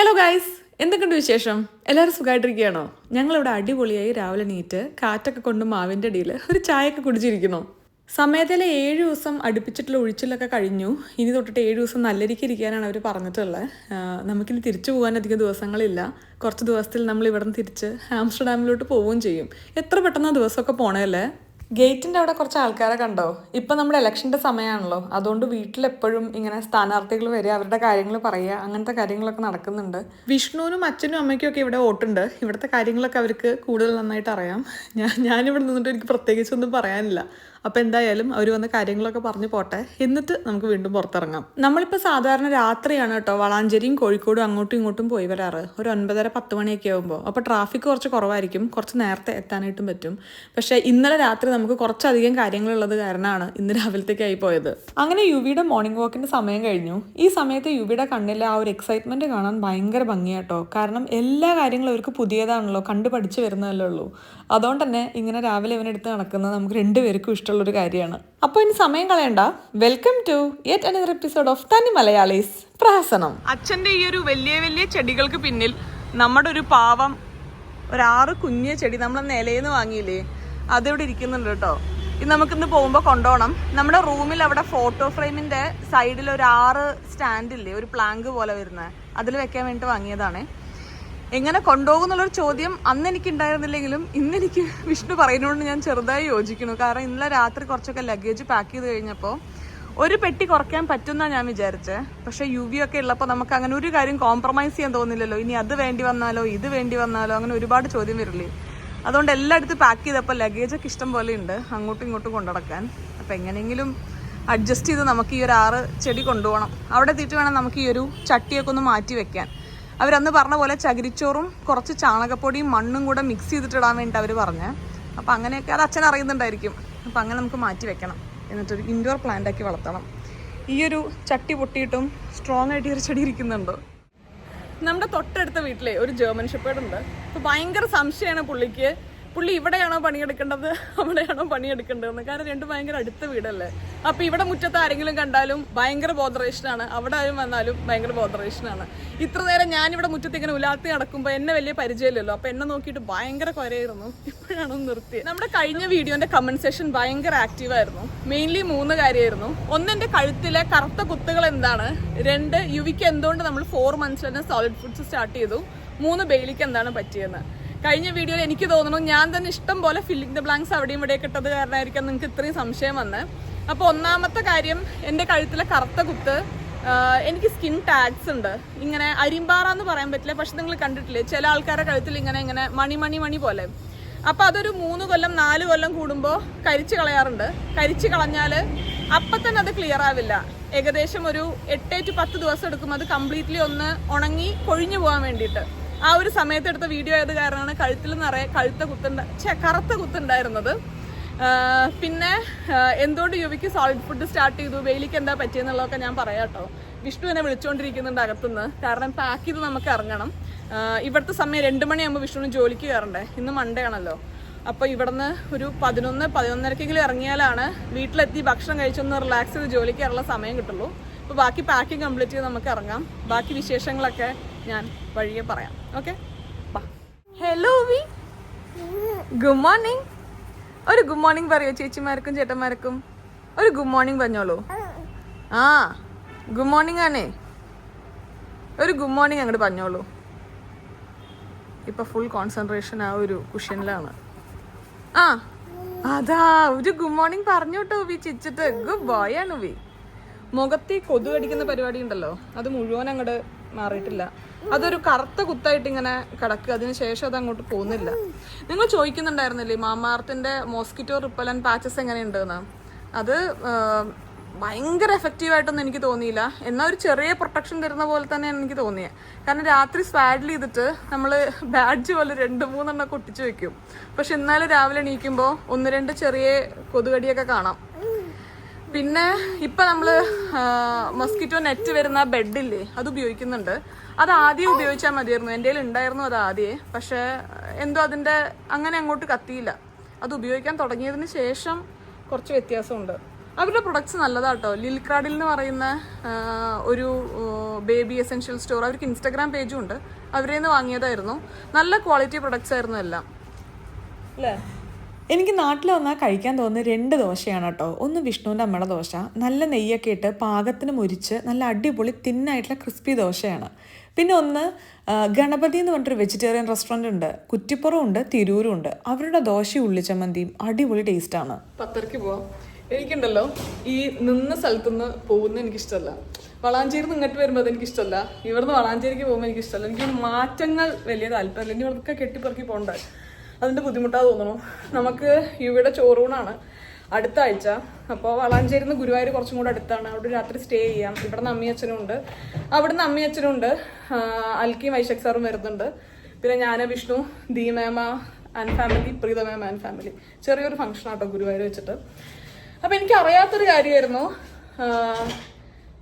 Hello guys, എന്തൊക്കെയുണ്ട് വിശേഷം? എല്ലാവരും സുഖമായിട്ടിരിക്കുകയാണോ? ഞങ്ങളിവിടെ അടിപൊളിയായി രാവിലെ നീറ്റ് കാറ്റൊക്കെ കൊണ്ട് മാവിൻ്റെ അടിയിൽ ഒരു ചായയൊക്കെ കുടിച്ചിരിക്കുന്നു. സമയത്തിലെ 7 ദിവസം അടുപ്പിച്ചിട്ടുള്ള ഒഴിച്ചിലൊക്കെ കഴിഞ്ഞു. ഇനി തൊട്ടിട്ട് 7 ദിവസം നല്ലരിക്ക് ഇരിക്കാനാണ് അവർ പറഞ്ഞിട്ടുള്ളത്. നമുക്കിനി തിരിച്ചു പോകാൻ അധികം ദിവസങ്ങളില്ല. കുറച്ച് ദിവസത്തിൽ നമ്മൾ ഇവിടെ നിന്ന് തിരിച്ച് ആംസ്റ്റർഡാമിലോട്ട് പോവുകയും ചെയ്യും. എത്ര പെട്ടെന്ന് ദിവസമൊക്കെ പോണേല്ലേ. ഗേറ്റിൻ്റെ അവിടെ കുറച്ച് ആൾക്കാരെ കണ്ടോ? ഇപ്പം നമ്മുടെ ഇലക്ഷൻ്റെ സമയമാണല്ലോ, അതുകൊണ്ട് വീട്ടിലെപ്പോഴും ഇങ്ങനെ സ്ഥാനാർത്ഥികൾ വരിക, അവരുടെ കാര്യങ്ങൾ പറയുക, അങ്ങനത്തെ കാര്യങ്ങളൊക്കെ നടക്കുന്നുണ്ട്. വിഷ്ണുവിനും അച്ഛനും അമ്മയ്ക്കും ഒക്കെ ഇവിടെ വോട്ടുണ്ട്. ഇവിടുത്തെ കാര്യങ്ങളൊക്കെ അവർക്ക് കൂടുതൽ നന്നായിട്ട് അറിയാം. ഞാനിവിടെ നിന്നിട്ട് എനിക്ക് പ്രത്യേകിച്ചൊന്നും പറയാനില്ല. അപ്പോൾ എന്തായാലും അവർ വന്ന കാര്യങ്ങളൊക്കെ പറഞ്ഞു പോട്ടെ, എന്നിട്ട് നമുക്ക് വീണ്ടും പുറത്തിറങ്ങാം. നമ്മളിപ്പോൾ സാധാരണ രാത്രിയാണ് കേട്ടോ വളാഞ്ചേരിയും കോഴിക്കോടും അങ്ങോട്ടും ഇങ്ങോട്ടും പോയി വരാറ്, ഒരു 9:30-10 മണിയൊക്കെ ആകുമ്പോൾ. അപ്പോൾ ട്രാഫിക് കുറച്ച് കുറവായിരിക്കും, കുറച്ച് നേരത്തെ എത്താനായിട്ടും പറ്റും. പക്ഷേ ഇന്നലെ രാത്രി നമുക്ക് കുറച്ചധികം കാര്യങ്ങളുള്ളത് കാരണമാണ് ഇന്ന് രാവിലത്തേക്കായി പോയത്. അങ്ങനെ യുവിയുടെ മോർണിംഗ് വാക്കിൻ്റെ സമയം കഴിഞ്ഞു. ഈ സമയത്ത് യുവിയുടെ കണ്ണിലെ ആ ഒരു എക്സൈറ്റ്മെൻറ്റ് കാണാൻ ഭയങ്കര ഭംഗിയാട്ടോ. കാരണം എല്ലാ കാര്യങ്ങളും അവർക്ക് പുതിയതാണല്ലോ, കണ്ടു പഠിച്ച് വരുന്നതല്ലേ ഉള്ളൂ. അതുകൊണ്ട് തന്നെ ഇങ്ങനെ രാവിലെ ഇവനെടുത്ത് നടക്കുന്നത് നമുക്ക് രണ്ടുപേർക്കും ഇഷ്ടമുള്ളൊരു കാര്യമാണ്. അപ്പോൾ ഇനി സമയം കളയണ്ട, welcome to yet another episode of തനി മലയാളീസ് പ്രഹസനം. അച്ഛൻ്റെ ഈ ഒരു വലിയ വലിയ ചെടികൾക്ക് പിന്നിൽ നമ്മുടെ ഒരു പാവം 6 കുഞ്ഞ് ചെടി നമ്മൾ നിലയിന്ന് വാങ്ങിയില്ലേ, അതിവിടെ ഇരിക്കുന്നുണ്ട് കേട്ടോ. ഇത് നമുക്കിന്ന് പോകുമ്പോൾ കൊണ്ടുപോകണം. നമ്മുടെ റൂമിൽ അവിടെ ഫോട്ടോ ഫ്രെയിമിൻ്റെ സൈഡിൽ ഒരു 6 സ്റ്റാൻഡില്ലേ, ഒരു പ്ലാങ്ക് പോലെ വരുന്നത്, അതിൽ വെക്കാൻ വേണ്ടിയിട്ട് വാങ്ങിയതാണ്. എങ്ങനെ കൊണ്ടുപോകുന്നുള്ളൊരു ചോദ്യം അന്ന് എനിക്ക് ഉണ്ടായിരുന്നില്ലെങ്കിലും ഇന്നെനിക്ക് വിഷ്ണു പറയുന്നതുകൊണ്ട് ഞാൻ ചെറുതായി യോജിക്കുന്നു. കാരണം ഇന്നലെ രാത്രി കുറച്ചൊക്കെ ലഗേജ് പാക്ക് ചെയ്ത് കഴിഞ്ഞപ്പോൾ ഒരു പെട്ടി കുറയ്ക്കാൻ പറ്റുമെന്നാണ് ഞാൻ വിചാരിച്ചത്. പക്ഷേ യുവിയൊക്കെ ഉള്ളപ്പോൾ നമുക്ക് അങ്ങനെ ഒരു കാര്യം കോംപ്രമൈസ് ചെയ്യാൻ തോന്നില്ലല്ലോ. ഇനി അത് വേണ്ടി വന്നാലോ ഇത് വേണ്ടി വന്നാലോ, അങ്ങനെ ഒരുപാട് ചോദ്യം വരില്ലേ. അതുകൊണ്ട് എല്ലായിടത്തും പാക്ക് ചെയ്തപ്പോൾ ലഗേജൊക്കെ ഇഷ്ടം പോലെ ഉണ്ട് അങ്ങോട്ടും ഇങ്ങോട്ടും കൊണ്ടുനടക്കാൻ. അപ്പോൾ എങ്ങനെയെങ്കിലും അഡ്ജസ്റ്റ് ചെയ്ത് നമുക്ക് ഈ ഒരു 6 ചെടി കൊണ്ടുപോകണം. അവിടെ എത്തിയിട്ട് വേണം നമുക്ക് ഈ ഒരു ചട്ടിയൊക്കെ ഒന്ന് മാറ്റി വെക്കാൻ. അവരന്ന് പറഞ്ഞ പോലെ ചകിരിച്ചോറും കുറച്ച് ചാണകപ്പൊടിയും മണ്ണും കൂടെ മിക്സ് ചെയ്തിട്ടിടാൻ വേണ്ടിയിട്ട് അവർ പറഞ്ഞത്. അപ്പോൾ അങ്ങനെയൊക്കെ അത് അച്ഛൻ അറിയുന്നുണ്ടായിരിക്കും. അപ്പോൾ അങ്ങനെ നമുക്ക് മാറ്റി വെക്കണം, എന്നിട്ടൊരു ഇൻഡോർ പ്ലാന്റാക്കി വളർത്തണം. ഈ ഒരു ചട്ടി പൊട്ടിയിട്ടും സ്ട്രോങ് ആയിട്ട് ഒരു ചെടി ഇരിക്കുന്നുണ്ടോ. നമ്മുടെ തൊട്ടടുത്ത വീട്ടിലെ ഒരു ജർമ്മൻ ഷെപ്പേർഡ് ഉണ്ട്. അപ്പോൾ ഭയങ്കര സംശയമാണ് പുള്ളി ഇവിടെയാണോ പണിയെടുക്കേണ്ടത് അവിടെയാണോ പണിയെടുക്കേണ്ടതെന്ന്. കാരണം രണ്ടും ഭയങ്കര അടുത്ത വീടല്ലേ. അപ്പോൾ ഇവിടെ മുറ്റത്ത് ആരെങ്കിലും കണ്ടാലും ഭയങ്കര ബോധറേഷനാണ്, അവിടെ ആരും വന്നാലും ഭയങ്കര ബോധറേഷനാണ്. ഇത്ര നേരം ഞാനിവിടെ മുറ്റത്ത് ഇങ്ങനെ ഉലാത്തി നടക്കുമ്പോൾ എന്നെ വലിയ പരിചയമില്ലല്ലോ, അപ്പോൾ എന്നെ നോക്കിയിട്ട് ഭയങ്കര കുരയായിരുന്നു. ഇപ്പോഴാണോ നിർത്തിയത്. നമ്മുടെ കഴിഞ്ഞ വീഡിയോൻ്റെ കമൻറ്റ് സെഷൻ ഭയങ്കര ആക്റ്റീവായിരുന്നു. മെയിൻലി 3 കാര്യമായിരുന്നു. 1, എൻ്റെ കഴുത്തിലെ കറുത്ത കുത്തുകൾ എന്താണ്. 2, യുവിക്ക് എന്തുകൊണ്ട് നമ്മൾ 4 months തന്നെ സോളിഡ് ഫുഡ്സ് സ്റ്റാർട്ട് ചെയ്തു. 3, ബെയിലിക്ക് എന്താണ് പറ്റിയെന്ന്. കഴിഞ്ഞ വീഡിയോയിൽ എനിക്ക് തോന്നുന്നു ഞാൻ തന്നെ ഇഷ്ടം പോലെ ഫില്ലിംഗ് ദ ബ്ലാങ്ക്സ് അവിടെയും ഇവിടെയൊക്കെ ഇട്ടത് കാരണമായിരിക്കാം നിങ്ങൾക്ക് ഇത്രയും സംശയം വന്ന്. അപ്പോൾ 1ാമത്തെ കാര്യം, എൻ്റെ കഴുത്തിലെ കറുത്ത കുത്ത്. എനിക്ക് സ്കിൻ ടാഗ്സ് ഉണ്ട്. ഇങ്ങനെ അരിമ്പാറ എന്ന് പറയാൻ പറ്റില്ല, പക്ഷെ നിങ്ങൾ കണ്ടിട്ടില്ലേ ചില ആൾക്കാരുടെ കഴുത്തിൽ ഇങ്ങനെ മണി പോലെ. അപ്പോൾ അതൊരു 3 കൊല്ലം 4 കൊല്ലം കൂടുമ്പോൾ കരിച്ച് കളയാറുണ്ട്. കരിച്ച് കളഞ്ഞാൽ അപ്പം തന്നെ അത് ക്ലിയർ ആവില്ല. ഏകദേശം ഒരു 8 to 10 ദിവസം എടുക്കും അത് കംപ്ലീറ്റ്ലി ഒന്ന് ഉണങ്ങി കൊഴിഞ്ഞു പോകാൻ വേണ്ടിയിട്ട്. ആ ഒരു സമയത്ത് എടുത്ത വീഡിയോ ആയത് കാരണമാണ് കഴുത്തിൽ നിറയെ കറുത്ത കുത്തുണ്ടായിരുന്നത്. പിന്നെ എന്തുകൊണ്ട് യുവിക്ക് സോളിഡ് ഫുഡ് സ്റ്റാർട്ട് ചെയ്തു, വെയിലിക്ക് എന്താ പറ്റിയെന്നുള്ളതൊക്കെ ഞാൻ പറയാം കേട്ടോ. വിഷ്ണു എന്നെ വിളിച്ചുകൊണ്ടിരിക്കുന്നുണ്ട് അകത്തുനിന്ന്, കാരണം പാക്ക് ചെയ്ത് നമുക്ക് ഇറങ്ങണം. ഇവിടുത്തെ സമയം 2 മണിയാകുമ്പോൾ വിഷ്ണുവിന് ജോലിക്ക് കയറണ്ടേ. ഇന്ന് മൺഡേ ആണല്ലോ. അപ്പോൾ ഇവിടുന്ന് ഒരു 11-11:30 ഇറങ്ങിയാലാണ് വീട്ടിലെത്തി ഭക്ഷണം കഴിച്ചൊന്ന് റിലാക്സ് ചെയ്ത് ജോലിക്ക് കയറാനുള്ള സമയം കിട്ടുള്ളൂ. അപ്പോൾ ബാക്കി പാക്കിങ് കംപ്ലീറ്റ് ചെയ്ത് നമുക്ക് ഇറങ്ങാം. ബാക്കി വിശേഷങ്ങളൊക്കെ ഞാൻ വഴിയെ പറയാം. ഓക്കെ, ഹലോ വി, ഗുഡ് മോർണിംഗ്. ഒരു ഗുഡ് മോർണിംഗ് പറയോ ചേച്ചിമാർക്കും ചേട്ടന്മാർക്കും? ഒരു ഗുഡ് മോർണിംഗ് പറഞ്ഞോളൂ. ഗുഡ് മോർണിംഗ് ആണേ, ഒരു ഗുഡ് മോർണിംഗ് അങ്ങോട്ട് പറഞ്ഞോളൂ. ഇപ്പൊ ഫുൾ കോൺസെൻട്രേഷൻ ആ ഒരു കുഷ്യനിലാണ്. അതാ ഒരു ഗുഡ് മോർണിംഗ് പറഞ്ഞു കേട്ടോ വി ചിച്ചിട്ട്. ഗുഡ് ബോയ് ആണ് വി. മുഖത്ത് കൊതു കടിക്കുന്ന പരിപാടി ഉണ്ടല്ലോ, അത് മുഴുവൻ അങ്ങോട്ട് മാറിയിട്ടില്ല. അതൊരു കറുത്ത കുത്തായിട്ട് ഇങ്ങനെ കിടക്കുക, അതിന് ശേഷം അത് അങ്ങോട്ട് പോകുന്നില്ല. നിങ്ങൾ ചോദിക്കുന്നുണ്ടായിരുന്നില്ലേ മാമാർത്തിൻ്റെ മോസ്കിറ്റോ റിപ്പലൻ പാച്ചസ് എങ്ങനെയുണ്ടെന്ന്. അത് ഭയങ്കര എഫക്റ്റീവായിട്ടൊന്നും എനിക്ക് തോന്നിയില്ല. എന്നാൽ ഒരു ചെറിയ പ്രൊട്ടക്ഷൻ തരുന്ന പോലെ തന്നെയാണ് എനിക്ക് തോന്നിയത്. കാരണം രാത്രി സ്വാഡിൽ ചെയ്തിട്ട് നമ്മൾ ബാഡ്ജ് പോലെ 2-3 ഒട്ടിച്ചു വെക്കും. പക്ഷെ എന്നാലും രാവിലെ എണീക്കുമ്പോൾ 1-2 ചെറിയ കൊതുകടിയൊക്കെ കാണാം. പിന്നെ ഇപ്പം നമ്മൾ മൊസ്കിറ്റോ നെറ്റ് വരുന്ന ബെഡില്ലേ, അത് ഉപയോഗിക്കുന്നുണ്ട്. അത് ആദ്യം ഉപയോഗിച്ചാൽ മതിയായിരുന്നു, എൻ്റെ കയ്യിൽ ഉണ്ടായിരുന്നു അത് ആദ്യമേ. പക്ഷേ എന്തോ അതിൻ്റെ അങ്ങനെ അങ്ങോട്ട് കത്തിയില്ല. അത് ഉപയോഗിക്കാൻ തുടങ്ങിയതിന് ശേഷം കുറച്ച് വ്യത്യാസമുണ്ട്. അവരുടെ പ്രൊഡക്ട്സ് നല്ലതാട്ടോ. ലിൽക്രാഡിൽ എന്ന് പറയുന്ന ഒരു ബേബി എസെൻഷ്യൽ സ്റ്റോർ. അവർക്ക് ഇൻസ്റ്റാഗ്രാം പേജും ഉണ്ട്. അവരിൽ നിന്ന് വാങ്ങിയതായിരുന്നു. നല്ല ക്വാളിറ്റി പ്രൊഡക്ട്സ് ആയിരുന്നു എല്ലാം അല്ലേ. എനിക്ക് നാട്ടിൽ വന്നാൽ കഴിക്കാൻ തോന്നുന്ന 2 ദോശയാണ് കേട്ടോ. ഒന്ന് വിഷ്ണുവിൻ്റെ അമ്മയുടെ ദോശ, നല്ല നെയ്യൊക്കെ ഇട്ട് പാകത്തിന് മുരിച്ച് നല്ല അടിപൊളി തിന്നായിട്ടുള്ള ക്രിസ്പി ദോശയാണ്. പിന്നെ ഒന്ന് ഗണപതി എന്ന് പറഞ്ഞിട്ടൊരു വെജിറ്റേറിയൻ റെസ്റ്റോറൻറ്റ് ഉണ്ട്, കുറ്റിപ്പുറം ഉണ്ട്, തിരൂരും ഉണ്ട്. അവരുടെ ദോശയും ഉള്ളിച്ചമ്മന്തിയും അടിപൊളി ടേസ്റ്റാണ്. 10:30 പോവാം. എനിക്കുണ്ടല്ലോ ഈ നിന്ന സ്ഥലത്തുനിന്ന് പോകുന്നത് എനിക്കിഷ്ടമല്ല. വളാഞ്ചേരിന്ന് ഇങ്ങോട്ട് വരുമ്പോൾ അതെനിക്കിഷ്ടമല്ല. ഇവിടുന്ന് വളാഞ്ചേരിക്ക് പോകുമ്പോൾ എനിക്കിഷ്ടമല്ല. എനിക്ക് മാറ്റങ്ങൾ വലിയ താല്പര്യമില്ല. ഇനി ഇവിടൊക്കെ കെട്ടിപ്പറക്കി പോകണ്ടേ, അതിൻ്റെ ബുദ്ധിമുട്ടാ തോന്നുന്നു. നമുക്ക് ഇവിടെ ചോറൂണാണ് അടുത്ത ആഴ്ച. അപ്പോൾ വളാഞ്ചേരിയിൽ നിന്ന് ഗുരുവായൂർ കുറച്ചും കൂടെ അടുത്താണ്. അവിടെ രാത്രി സ്റ്റേ ചെയ്യാം. ഇവിടുന്ന് അമ്മിയച്ഛനും ഉണ്ട്, അവിടുന്ന് അമ്മിയച്ഛനും ഉണ്ട്, അൽക്കിയും വൈശാഖ് സാറും വരുന്നുണ്ട്. പിന്നെ ഞാൻ, വിഷ്ണു, ദീമേമ ആൻഡ് ഫാമിലി, പ്രീത മേമ ആൻഡ് ഫാമിലി. ചെറിയൊരു ഫംഗ്ഷൻ ആട്ടോ ഗുരുവായൂർ വെച്ചിട്ട്. അപ്പോൾ എനിക്ക് അറിയാത്തൊരു കാര്യമായിരുന്നു,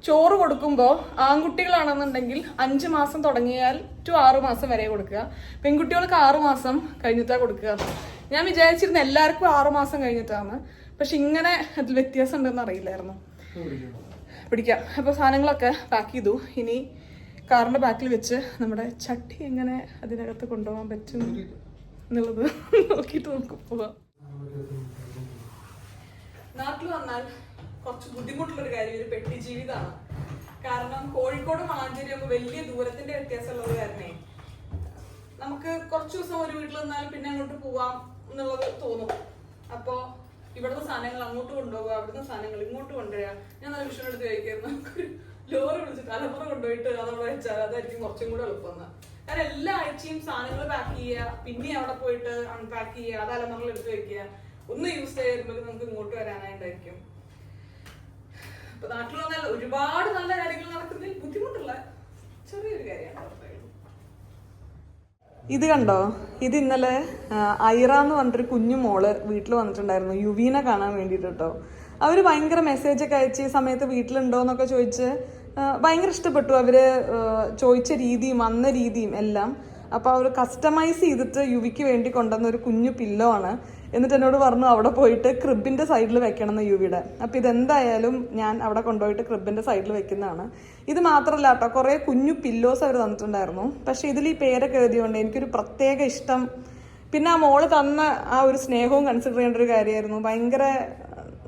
ചോറ് കൊടുക്കുമ്പോൾ ആൺകുട്ടികളാണെന്നുണ്ടെങ്കിൽ 5 മാസം തുടങ്ങിയാൽ ടു 6 മാസം വരെ കൊടുക്കുക, പെൺകുട്ടികൾക്ക് 6 മാസം കഴിഞ്ഞിട്ടാണ് കൊടുക്കുക. ഞാൻ വിചാരിച്ചിരുന്നു എല്ലാവർക്കും 6 മാസം കഴിഞ്ഞിട്ടാണ്, പക്ഷെ ഇങ്ങനെ അതിൽ വ്യത്യാസം ഉണ്ടെന്ന് അറിയില്ലായിരുന്നു. പിടിക്കാം. അപ്പോൾ സാധനങ്ങളൊക്കെ പാക്ക് ചെയ്തു. ഇനി കാറിൻ്റെ ബാക്കിൽ വെച്ച് നമ്മുടെ ചട്ടി എങ്ങനെ അതിനകത്ത് കൊണ്ടുപോകാൻ പറ്റും എന്നുള്ളത് നോക്കിയിട്ട് നമുക്ക് പോവാം. നാട്ടിൽ വന്നാൽ കുറച്ച് ബുദ്ധിമുട്ടുള്ളൊരു കാര്യം ഒരു പെട്ടി ജീവിതമാണ്. കാരണം കോഴിക്കോട് വളാഞ്ചേരി ആകുമ്പോൾ വലിയ ദൂരത്തിന്റെ വ്യത്യാസമുള്ളത് കാരണേ നമുക്ക് കുറച്ച് ദിവസം ഒരു വീട്ടിൽ നിന്നാലും പിന്നെ അങ്ങോട്ട് പോവാം എന്നുള്ളത് തോന്നും. അപ്പോൾ ഇവിടുത്തെ സാധനങ്ങൾ അങ്ങോട്ട് കൊണ്ടുപോകുക, അവിടുത്തെ സാധനങ്ങൾ ഇങ്ങോട്ട് കൊണ്ടുവരിക. ഞാൻ നല്ല വിഷയം എടുത്ത് കഴിക്കായിരുന്നു. നമുക്കൊരു ലോറി വിളിച്ച് തലമുറ കൊണ്ടുപോയിട്ട് അതവിടെ വെച്ചാൽ അതായിരിക്കും കുറച്ചും കൂടെ എളുപ്പമെന്ന്. കാരണം എല്ലാ ആഴ്ചയും സാധനങ്ങൾ പാക്ക് ചെയ്യുക, പിന്നെ അവിടെ പോയിട്ട് അൺപാക്ക് ചെയ്യുക, അത് തലമുറയിൽ എടുത്ത് വെക്കുക, ഒന്ന് യൂസ് ചെയ്യുമ്പോൾ നമുക്ക് ഇങ്ങോട്ട് വരാനായിട്ടായിരിക്കും. അപ്പൊ നാട്ടിൽ വന്നാൽ ഒരുപാട് നല്ല കാര്യങ്ങൾ നടക്കുന്നതിൽ ബുദ്ധിമുട്ടുള്ള ചെറിയൊരു കാര്യമാണ്. ഇത് കണ്ടോ, ഇത് ഇന്നലെ ഐറ എന്ന് പറഞ്ഞിട്ടൊരു കുഞ്ഞു മോള് വീട്ടിൽ വന്നിട്ടുണ്ടായിരുന്നു യുവീനെ കാണാൻ വേണ്ടിയിട്ട് കേട്ടോ. അവര് ഭയങ്കര മെസ്സേജൊക്കെ അയച്ച് ഈ സമയത്ത് വീട്ടിലുണ്ടോ എന്നൊക്കെ ചോദിച്ച് ഭയങ്കര ഇഷ്ടപ്പെട്ടു. അവര് ചോദിച്ച രീതിയും വന്ന രീതിയും എല്ലാം. അപ്പോൾ അവർ കസ്റ്റമൈസ് ചെയ്തിട്ട് യുവിക്ക് വേണ്ടി കൊണ്ടുവന്ന ഒരു കുഞ്ഞു പില്ലോ ആണ്. എന്നിട്ട് എന്നോട് പറഞ്ഞു അവിടെ പോയിട്ട് ക്രിബിൻ്റെ സൈഡിൽ വെക്കണം എന്ന് യുവിയുടെ. അപ്പോൾ ഇതെന്തായാലും ഞാൻ അവിടെ കൊണ്ടുപോയിട്ട് ക്രിബിൻ്റെ സൈഡിൽ വെക്കുന്നതാണ്. ഇത് മാത്രമല്ല കേട്ടോ, കുറേ കുഞ്ഞു പില്ലോസ് അവർ തന്നിട്ടുണ്ടായിരുന്നു. പക്ഷേ ഇതിൽ ഈ പേരൊക്കെ എഴുതിയോണ്ട് എനിക്കൊരു പ്രത്യേക ഇഷ്ടം, പിന്നെ ആ മോള് തന്ന ആ ഒരു സ്നേഹവും കൺസിഡർ ചെയ്യേണ്ട ഒരു കാര്യമായിരുന്നു. ഭയങ്കര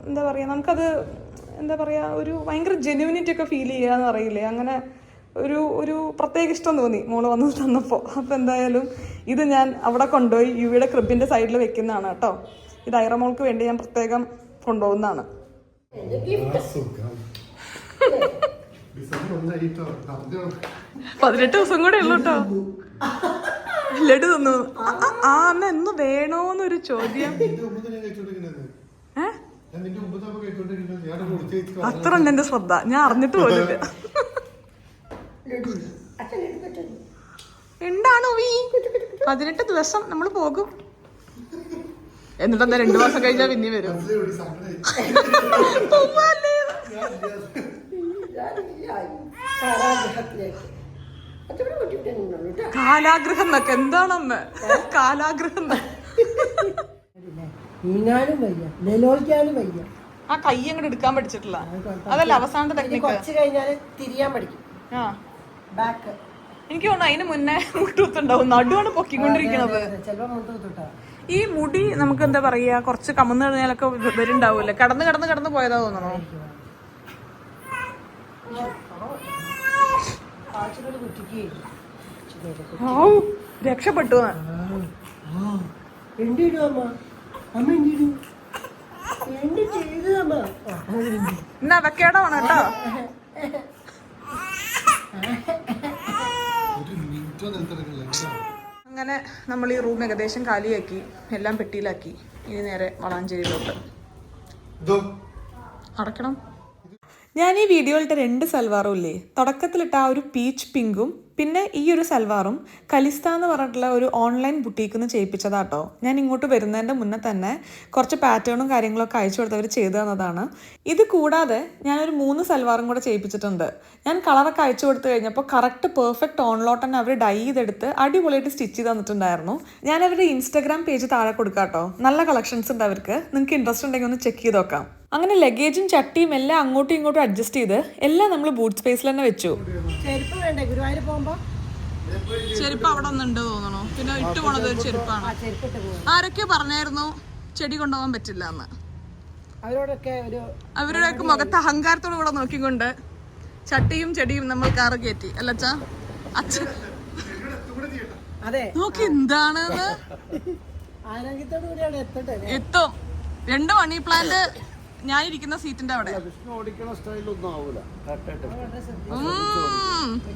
എന്താ പറയുക, നമുക്കത് എന്താ പറയുക, ഒരു ഭയങ്കര ജെന്യൂനിറ്റി ഒക്കെ ഫീൽ ചെയ്യാന്ന് അറിയില്ലേ, അങ്ങനെ ഒരു പ്രത്യേക ഇഷ്ടം തോന്നി മോള് വന്ന് തന്നപ്പോൾ. അപ്പോൾ എന്തായാലും ഇത് ഞാൻ അവിടെ കൊണ്ടുപോയി യുവിയുടെ ക്രിബിൻ്റെ സൈഡിൽ വെക്കുന്നതാണ് കേട്ടോ. ഇത് ഐറ മോൾക്ക് വേണ്ടി ഞാൻ പ്രത്യേകം കൊണ്ടുപോകുന്നതാണ്. 18 ദിവസം കൂടെ ഉള്ളു കേട്ടോ. ലഡു തന്നു. ആ അമ്മ എന്ന് വേണോന്നൊരു ചോദ്യം. അത്ര ഉണ്ട് എന്റെ ശ്രദ്ധ, ഞാൻ അറിഞ്ഞിട്ട് പോലില്ല. എന്താണോ 18 ദിവസം നമ്മൾ പോകും, എന്നിട്ടെന്താ 2 മാസം കഴിഞ്ഞാൽ പിന്നെ വരും. കാലാഗ്രഹം എന്നൊക്കെ എന്താണമ്മ, കാലാഗ്രഹം ആ കൈ അങ്ങോട്ട് എടുക്കാൻ പഠിച്ചിട്ടില്ല, അതല്ല അവസാനത്തെ ടെക്നിക്ക്. എനിക്ക് തോന്നുന്നു അതിന് മുന്നേ മുട്ടുത്തുണ്ടാവും, നടുവാണ് പൊക്കിക്കൊണ്ടിരിക്കണത്. ഈ മുടി നമുക്ക് എന്താ പറയാ, കുറച്ച് കമന്ന് കഴിഞ്ഞാലൊക്കെ വരുണ്ടാവൂല്ലേ, കടന്ന് പോയതാ തോന്നണോ. രക്ഷപ്പെട്ടു. എന്നാ വെക്കേടാണ് കേട്ടോ. അങ്ങനെ നമ്മൾ ഈ റൂം ഏകദേശം കാലിയാക്കി, എല്ലാം പെട്ടിയിലാക്കി. ഇനി നേരെ വളാഞ്ചേരിയിലോട്ട് അടയ്ക്കണം. ഞാൻ ഈ വീഡിയോയിലിട്ട 2 സൽവാറും ഇല്ലേ, തുടക്കത്തിലിട്ട ആ ഒരു പീച്ച് പിങ്കും പിന്നെ ഈ ഒരു സൽവാറും കലിസ്ത എന്ന് പറഞ്ഞിട്ടുള്ള ഒരു ഓൺലൈൻ ബുട്ടീക്കിൽ നിന്ന് ചെയ്യിപ്പിച്ചതാട്ടോ. ഞാൻ ഇങ്ങോട്ട് വരുന്നതിൻ്റെ മുന്നേ തന്നെ കുറച്ച് പാറ്റേണും കാര്യങ്ങളൊക്കെ അയച്ചു കൊടുത്തവർ ചെയ്തു തന്നതാണ്. ഇത് കൂടാതെ ഞാനൊരു 3 സൽവാറും കൂടെ ചെയ്യിപ്പിച്ചിട്ടുണ്ട്. ഞാൻ കളറൊക്കെ അയച്ചു കൊടുത്തു കഴിഞ്ഞപ്പോൾ കറക്റ്റ് പെർഫെക്റ്റ് ഓൺലോട്ട് തന്നെ അവർ ഡൈ ചെയ്തെടുത്ത് അടിപൊളിയായിട്ട് സ്റ്റിച്ച് ചെയ്ത് തന്നിട്ടുണ്ടായിരുന്നു. ഞാൻ അവരുടെ ഇൻസ്റ്റാഗ്രാം പേജ് താഴെ കൊടുക്കാം കേട്ടോ. നല്ല കളക്ഷൻസ് ഉണ്ട് അവർക്ക്, നിങ്ങൾക്ക് ഇൻട്രസ്റ്റ് ഉണ്ടെങ്കിൽ ഒന്ന് ചെക്ക് ചെയ്ത് നോക്കാം. അങ്ങനെ ലഗേജും ചട്ടിയും എല്ലാം അങ്ങോട്ടും ഇങ്ങോട്ടും അഡ്ജസ്റ്റ് ചെയ്ത് എല്ലാം നമ്മൾ ബൂട്ട് സ്പേസിൽ തന്നെ വെച്ചു. ചെരുപ്പ് വേണ്ടേ ഗുരുവായൂർ പോകുമ്പോ? ചെരുപ്പ് അവിടെ ഒന്നുണ്ട് തോന്നണോ? പിന്നെ ഇട്ട് പോണത് ഒരു ചെരുപ്പാണ്. ആരൊക്കെ പറഞ്ഞായിരുന്നു ചെടി കൊണ്ടുപോകാൻ പറ്റില്ല എന്ന്? അവരുടെയൊക്കെ മുഖത്ത് അഹങ്കാരത്തോട് കൂടെ നോക്കിക്കൊണ്ട് ചട്ടിയും ചെടിയും നമ്മൾ കാറ് കയറ്റി അല്ലച്ചാ. അച്ഛൻ നോക്കി എന്താണെന്ന് എത്തും. 2 മണി പ്ലാന്റ് ഞാൻ ഇരിക്കുന്ന സീറ്റിന്റെ അവിടെ.